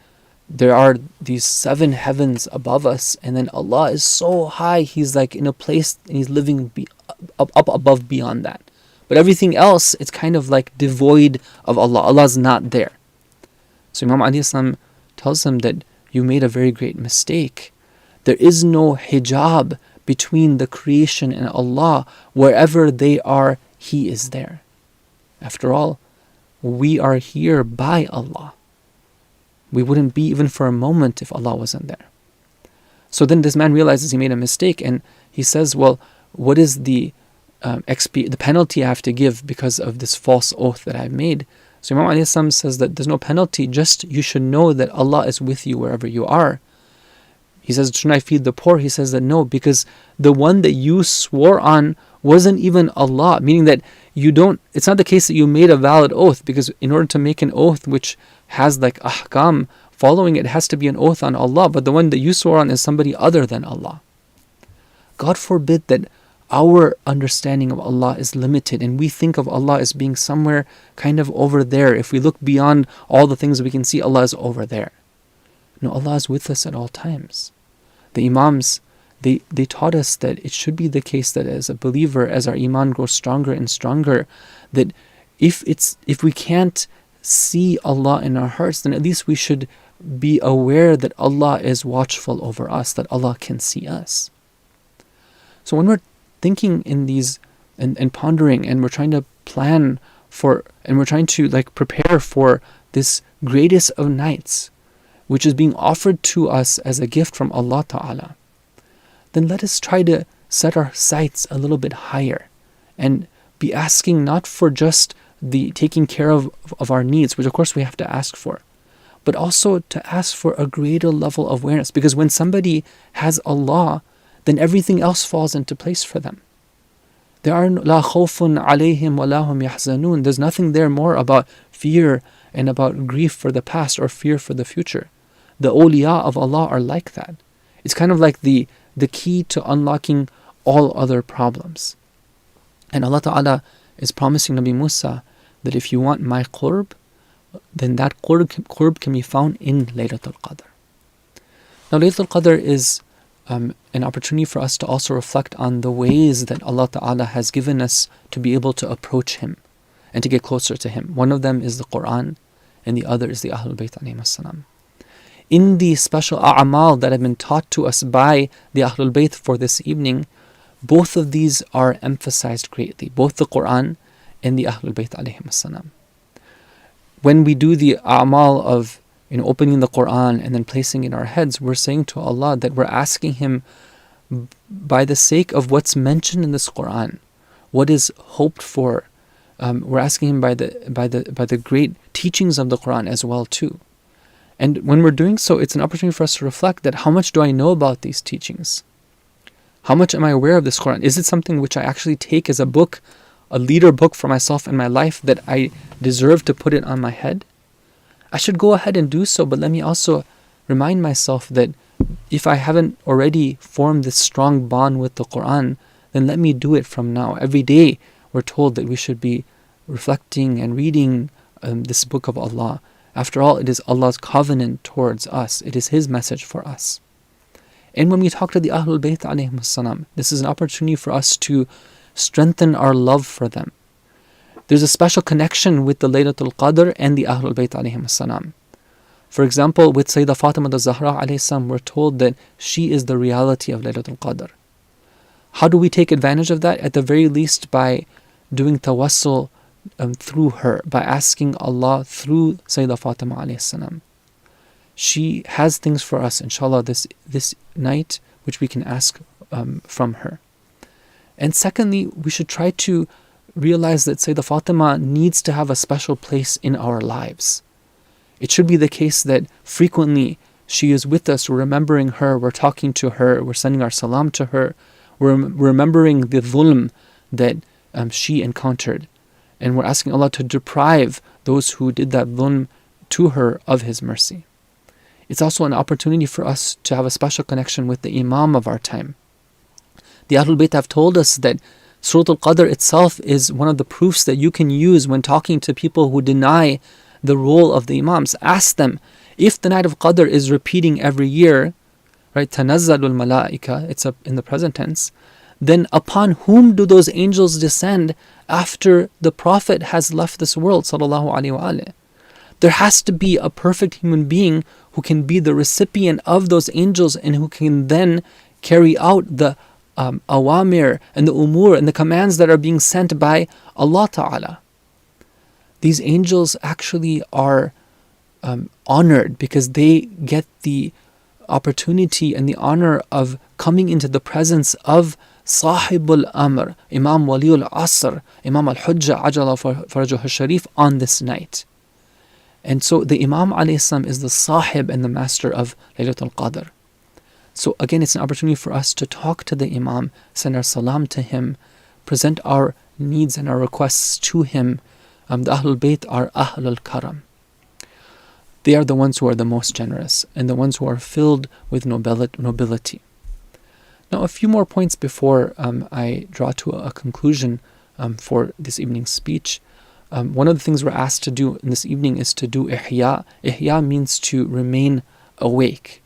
there are these 7 heavens above us, and then Allah is so high, He's like in a place and He's living up above beyond that. But everything else, it's kind of like devoid of Allah. Allah's not there. So Imam alayhi salam tells him that you made a very great mistake. There is no hijab between the creation and Allah. Wherever they are, He is there. After all, we are here by Allah. We wouldn't be even for a moment if Allah wasn't there. So then this man realizes he made a mistake, and he says, well, what is the penalty I have to give because of this false oath that I've made? So Imam alayhi salam says that there's no penalty, just you should know that Allah is with you wherever you are. He says, shouldn't I feed the poor? He says that no, because the one that you swore on wasn't even Allah, meaning that it's not the case that you made a valid oath, because in order to make an oath which has like ahkam following it, has to be an oath on Allah, but the one that you swore on is somebody other than Allah. God forbid that our understanding of Allah is limited and we think of Allah as being somewhere kind of over there. If we look beyond all the things we can see, Allah is over there. No, Allah is with us at all times. The Imams, they taught us that it should be the case that as a believer, as our Iman grows stronger and stronger, that if we can't see Allah in our hearts, then at least we should be aware that Allah is watchful over us, that Allah can see us. So when we're thinking in these and pondering, and we're trying to plan for, and we're trying to prepare for this greatest of nights, which is being offered to us as a gift from Allah Ta'ala, then let us try to set our sights a little bit higher and be asking not for just the taking care of our needs, which of course we have to ask for, but also to ask for a greater level of awareness. Because when somebody has Allah, then everything else falls into place for them. There are la khawfun alayhim wa la hum yahzanun. There's nothing there more about fear and about grief for the past or fear for the future. The awliya of Allah are like that. It's kind of like the key to unlocking all other problems. And Allah Ta'ala is promising Nabi Musa that if you want my qurb, then that qurb can be found in Laylatul Qadr. Now Laylatul Qadr is an opportunity for us to also reflect on the ways that Allah Ta'ala has given us to be able to approach Him and to get closer to Him. One of them is the Qur'an, and the other is the Ahlul Bayt alayhim as-salam. In the special a'amal that have been taught to us by the Ahlul Bayt for this evening, both of these are emphasized greatly, both the Qur'an and the Ahlul Bayt alayhim as-salam. When we do the a'amal of opening the Qur'an and then placing it in our heads, we're saying to Allah that we're asking Him, by the sake of what's mentioned in this Qur'an, what is hoped for, we're asking Him by the great teachings of the Qur'an as well too. And when we're doing so, it's an opportunity for us to reflect that how much do I know about these teachings? How much am I aware of this Qur'an? Is it something which I actually take as a book, a leader book for myself in my life, that I deserve to put it on my head? I should go ahead and do so, but let me also remind myself that if I haven't already formed this strong bond with the Qur'an, then let me do it from now. Every day we're told that we should be reflecting and reading this book of Allah. After all, it is Allah's covenant towards us. It is His message for us. And when we talk to the Ahlul Bayt alayhim salam, this is an opportunity for us to strengthen our love for them. There's a special connection with the Laylatul Qadr and the Ahlul Bayt alayhim salam. For example, with Sayyidah Fatima al-Zahra alayhi salam, we're told that she is the reality of Laylatul Qadr. How do we take advantage of that? At the very least by doing tawassul through her, by asking Allah through Sayyidah Fatima alayhi salam. She has things for us, inshallah, this night, which we can ask from her. And secondly, we should try to realize that Sayyidah Fatima needs to have a special place in our lives. It should be the case that frequently she is with us, we're remembering her, we're talking to her, we're sending our salam to her, we're remembering the dhulm that she encountered. And we're asking Allah to deprive those who did that dhulm to her of His mercy. It's also an opportunity for us to have a special connection with the Imam of our time. The Ahlul Bayt have told us that Surah Al-Qadr itself is one of the proofs that you can use when talking to people who deny the role of the Imams. Ask them, if the night of Qadr is repeating every year, right, tanazzalul malaika, it's up in the present tense, then upon whom do those angels descend after the Prophet has left this world, sallallahu alaihi wasallam? There has to be a perfect human being who can be the recipient of those angels and who can then carry out the awamir and the umur and the commands that are being sent by Allah Ta'ala. These angels actually are honored because they get the opportunity and the honor of coming into the presence of Sahibul Amr, Imam Waliul Asr, Imam Al-Hujjah Ajala Farajuh Al-Sharif on this night. And so the Imam alayhi salam is the Sahib and the master of Laylatul Qadr. So again, it's an opportunity for us to talk to the Imam, send our salam to him, present our needs and our requests to him. The Ahlul Bayt are Ahlul Karam. They are the ones who are the most generous and the ones who are filled with nobility. Now, a few more points before I draw to a conclusion for this evening's speech. One of the things we're asked to do in this evening is to do ihya. Ihya means to remain awake.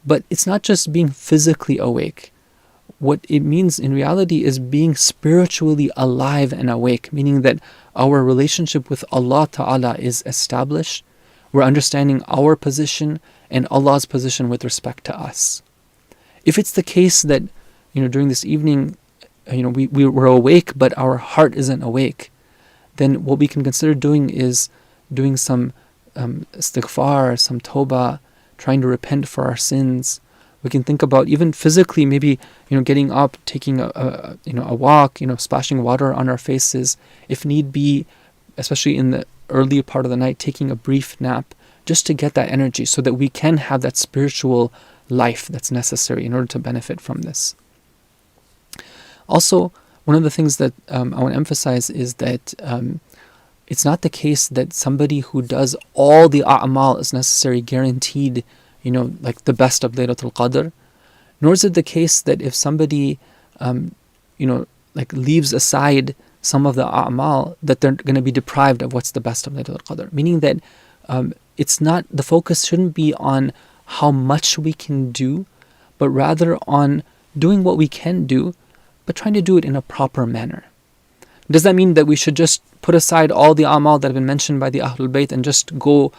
But it's not just being physically awake. What it means in reality is being spiritually alive and awake, meaning that our relationship with Allah Ta'ala is established. We're understanding our position and Allah's position with respect to us. If it's the case that, during this evening, we were awake, but our heart isn't awake, then what we can consider doing is doing some istighfar, some tawbah, trying to repent for our sins. We can think about even physically, maybe getting up, taking a walk, splashing water on our faces, if need be, especially in the early part of the night, taking a brief nap, just to get that energy, so that we can have that spiritual life that's necessary in order to benefit from this. Also, one of the things that I want to emphasize is that it's not the case that somebody who does all the a'mal is necessarily guaranteed, like the best of Laylatul Qadr. Nor is it the case that if somebody, leaves aside some of the a'mal, that they're going to be deprived of what's the best of Laylatul Qadr. Meaning that it's not, the focus shouldn't be on how much we can do, but rather on doing what we can do, but trying to do it in a proper manner. Does that mean that we should just put aside all the amal that have been mentioned by the Ahlul Bayt and just go,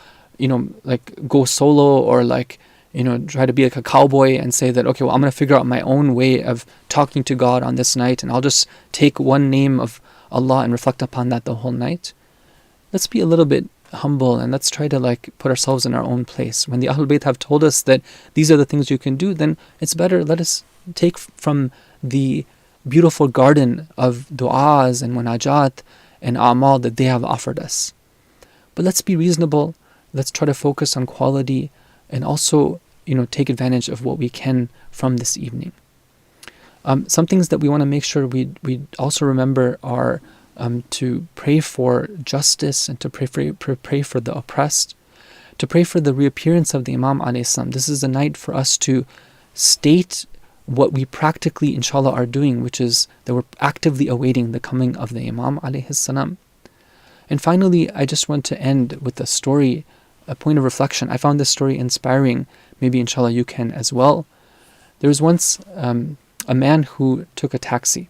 go solo, or try to be like a cowboy and say that, okay, well, I'm going to figure out my own way of talking to God on this night, and I'll just take one name of Allah and reflect upon that the whole night? Let's be a little bit humble and let's try to put ourselves in our own place. When the Ahlul Bayt have told us that these are the things you can do, then it's better, let us take from the beautiful garden of du'as and munajat and a'mal that they have offered us. But let's be reasonable, let's try to focus on quality, and also take advantage of what we can from this evening. Some things that we want to make sure we also remember are to pray for justice and to pray for the oppressed, to pray for the reappearance of the Imam alayhi salam. This is a night for us to state what we practically, inshallah, are doing, which is that we're actively awaiting the coming of the Imam alayhi salam. And finally, I just want to end with a story, a point of reflection. I found this story inspiring. Maybe inshallah you can as well. There was once a man who took a taxi,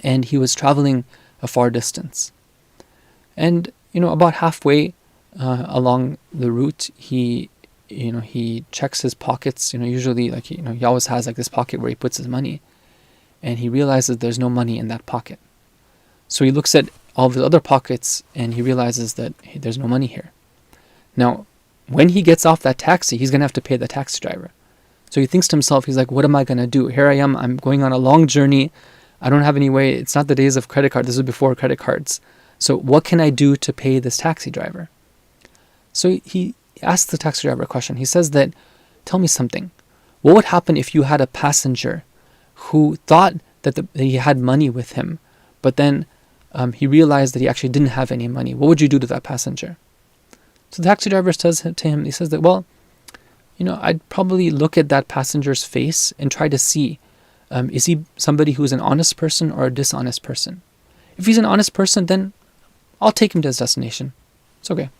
and he was traveling a far distance. And about halfway along the route, he checks his pockets. Usually, he always has this pocket where he puts his money, and he realizes there's no money in that pocket. So he looks at all of his other pockets, and he realizes that there's no money here. Now, when he gets off that taxi, he's going to have to pay the taxi driver. So he thinks to himself, he's like, what am I going to do? Here I am, I'm going on a long journey. I don't have any way. It's not the days of credit card. This is before credit cards. So what can I do to pay this taxi driver? So he asks the taxi driver a question. He says that, tell me something. What would happen if you had a passenger who thought that he had money with him, but then he realized that he actually didn't have any money? What would you do to that passenger? So the taxi driver says to him, he says that, well, I'd probably look at that passenger's face and try to see, is he somebody who's an honest person or a dishonest person? If he's an honest person, then I'll take him to his destination. It's okay.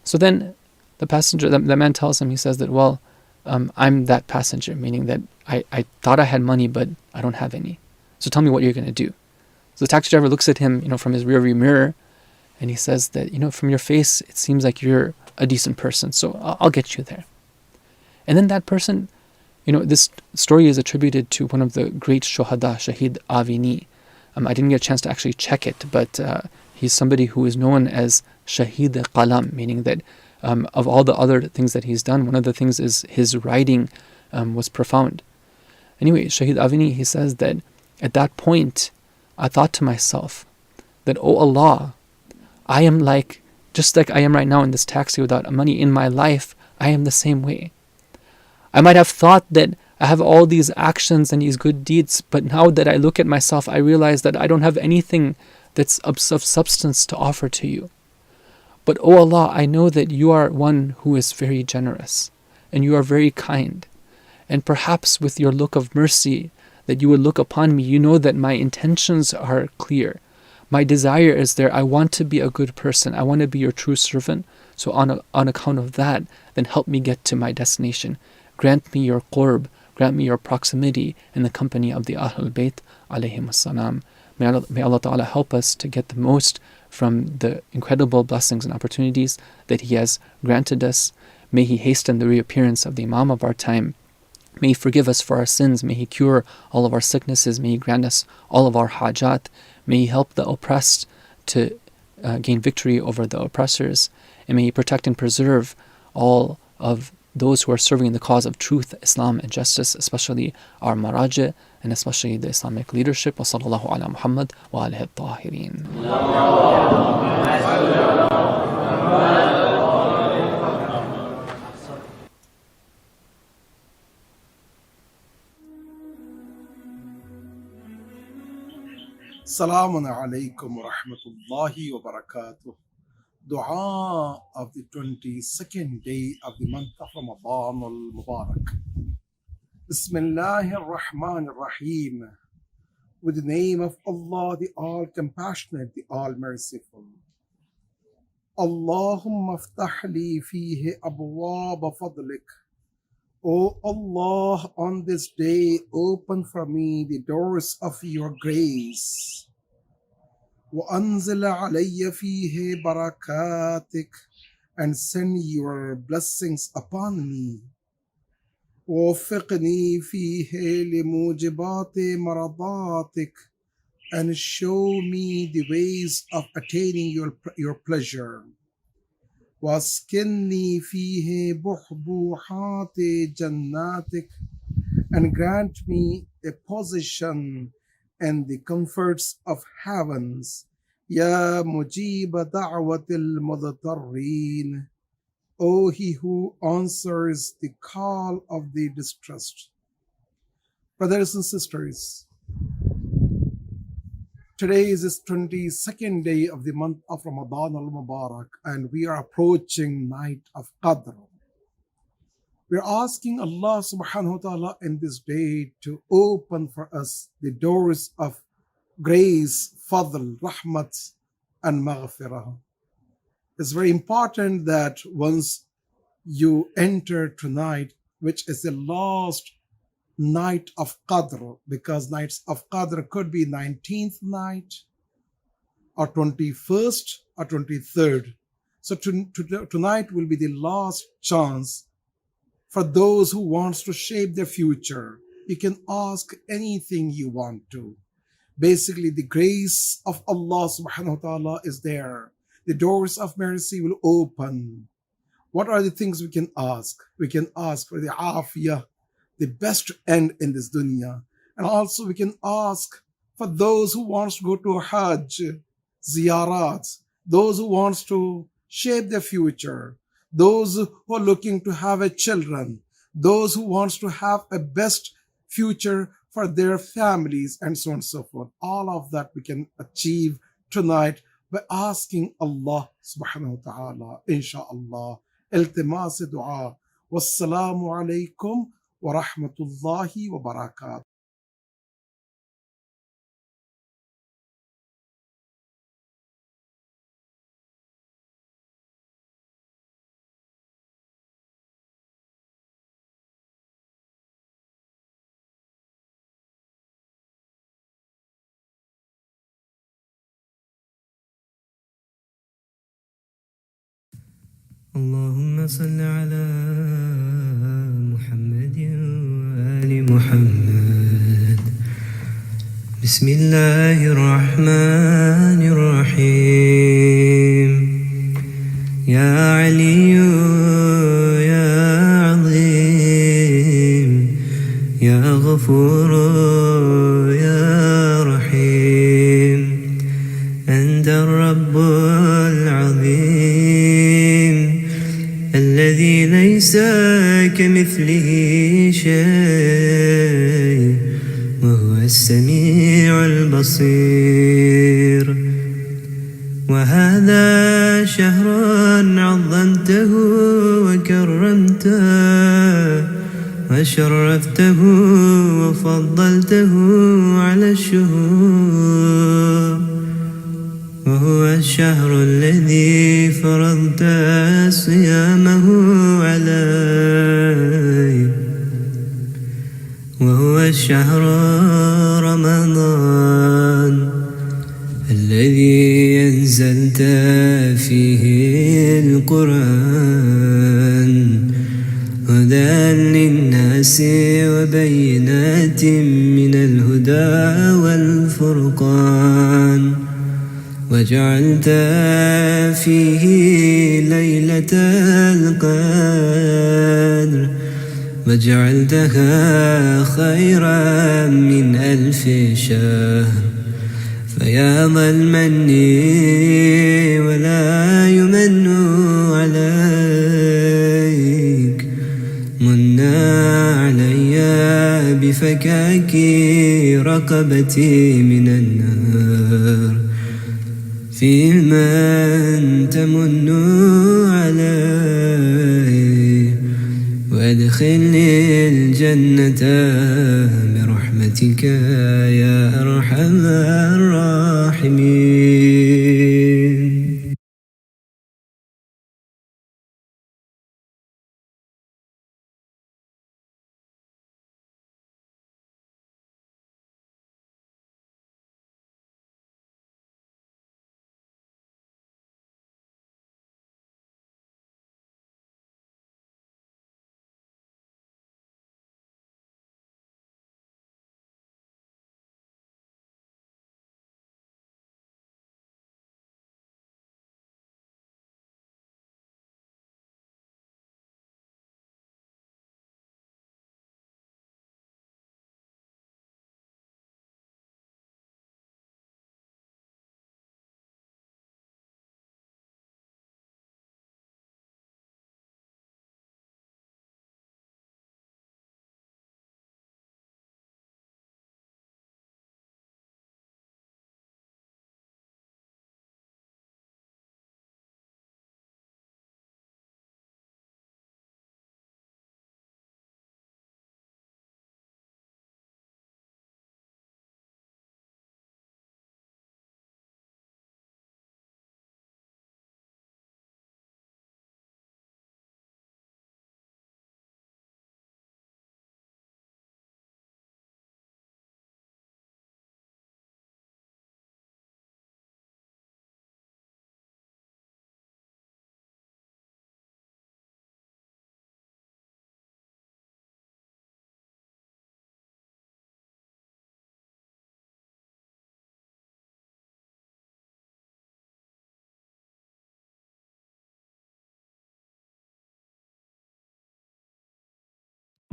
So then the man tells him, he says that, well, I'm that passenger, meaning that I thought I had money, but I don't have any. So tell me what you're going to do. So the taxi driver looks at him, from his rearview mirror, and he says that, from your face, it seems like you're a decent person, so I'll get you there. And then that person, this story is attributed to one of the great shuhada, Shahid Avini. I didn't get a chance to actually check it, but he's somebody who is known as Shahid Qalam, meaning that of all the other things that he's done, one of the things is his writing was profound. Anyway, Shahid Avini, he says that at that point, I thought to myself that, oh Allah, I am just like I am right now in this taxi without money. In my life, I am the same way. I might have thought that I have all these actions and these good deeds, but now that I look at myself, I realize that I don't have anything that's of substance to offer to you. But oh Allah, I know that you are one who is very generous, and you are very kind. And perhaps with your look of mercy that you would look upon me, you know that my intentions are clear. My desire is there. I want to be a good person. I want to be your true servant. So on account of that, then help me get to my destination. Grant me your qurb, grant me your proximity in the company of the Ahlul Bayt alayhim as-salam. May Allah Ta'ala help us to get the most from the incredible blessings and opportunities that He has granted us. May He hasten the reappearance of the Imam of our time. May He forgive us for our sins. May He cure all of our sicknesses. May He grant us all of our hajat. May He help the oppressed to gain victory over the oppressors. And may He protect and preserve all of those who are serving the cause of truth, Islam, and justice, especially our maraja, and especially the Islamic leadership. Wa sallallahu ala Muhammad wa alihi at-tahirin. Assalamu alaikum wa rahmatullahi wa barakatuh. Dua of the 22nd day of the month of Ramadan al-Mubarak. Bismillahir Rahmanir Rahim. With the name of Allah, the All-Compassionate, the All-Merciful. Allahumma aftah li fihi abwaaba fadlik. O Allah, on this day, open for me the doors of your grace. وَأَنزِلَ عَلَيَّ فِيهِ بَرَكَاتِكَ, and send your blessings upon me. وَوَفِّقْنِي فِيهِ لِمُوجِبَاتِ مَرَضَاتِكَ, and show me the ways of attaining your pleasure. وَاسْكِنِّي فِيهِ بُحْبُوحَاتِ جَنَّاتِكَ, and grant me a position and the comforts of heavens. Ya mujib da'watil mudtarrin, O He who answers the call of the distressed. Brothers and sisters, Today is the 22nd day of the month of Ramadan al-Mubarak, and we are approaching night of Qadr. We're asking Allah subhanahu wa ta'ala in this day to open for us the doors of grace, fadl, rahmat, and maghfirah. It's very important that once you enter tonight, which is the last night of Qadr, because nights of Qadr could be 19th night or 21st or 23rd. So tonight will be the last chance for those who wants to shape their future. You can ask anything you want to. Basically, the grace of Allah subhanahu wa ta'ala is there. The doors of mercy will open. What are the things we can ask? We can ask for the afiyah, the best end in this dunya. And also we can ask for those who wants to go to Hajj, ziyarat, those who wants to shape their future, those who are looking to have a children, those who wants to have a best future for their families, and so on and so forth. All of that we can achieve tonight by asking Allah subhanahu wa ta'ala, insha'Allah. Iltimas dua. Wassalamu alaikum wa rahmatullahi wa barakatuh. اللهم صل على محمد وآل محمد. بسم الله الرحمن الرحيم. يا علي يا عظيم يا غفور يا رحيم. أنت الرب العظيم الذي ليس كمثله شيء وهو السميع البصير. وهذا شهر عظمته وكرمته وشرفته وفضلته على الشهور، وهو الشهر الذي فرضت صيامه علي، وهو الشهر رمضان الذي أنزلت فيه القرآن هدى للناس وبينات من الهدى والفرقان. وجعلت فيه ليلة القدر وجعلتها خيرا من 1000 شهر. فيا ذا المن ولا يمن عليك، منا علي بفكاك رقبتي من النار. في من تمن علي وادخلني الجنة برحمتك يا أرحم الراحمين.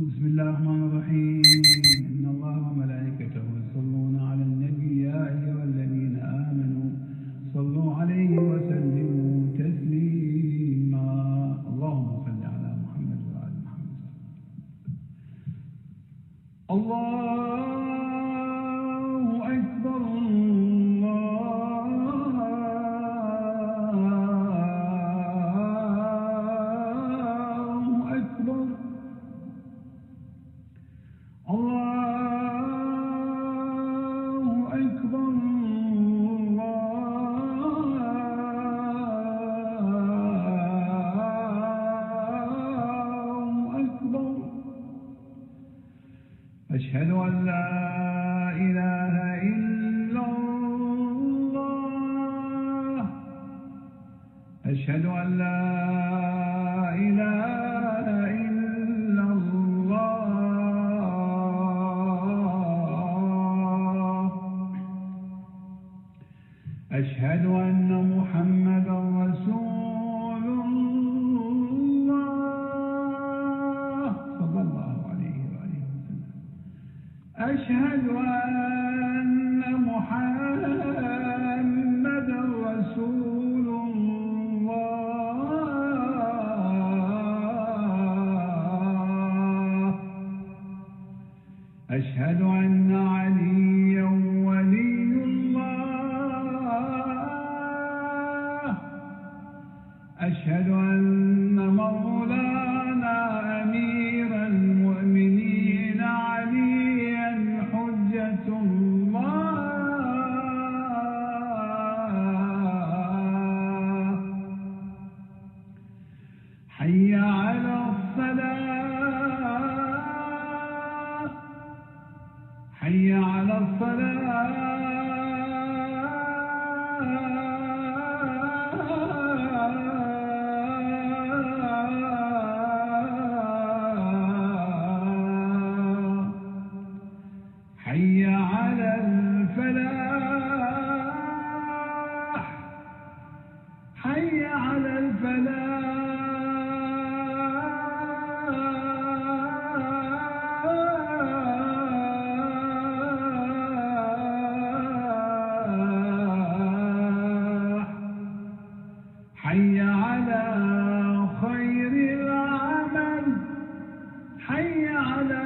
بسم الله الرحمن الرحيم إن الله وملائكته يصلون على النبي يا أيها الذين آمنوا صلوا عليه وسلموا تسليما اللهم صل على محمد وآل محمد الله أكبر أشهد أن لا إله إلا الله أشهد أن لا إله إلا الله أشهد أن محمدا رسول الله صلى الله عليه وآله وسلم أشهد أن محمدا رسول الله أشهد أن عليا ولي الله أشهد أن مولانا أمير المؤمنين عليا حجة الله حي على الصلاة حي على الصلاة حي على الفلاح حي على الفلاح حي على خير العمل حي على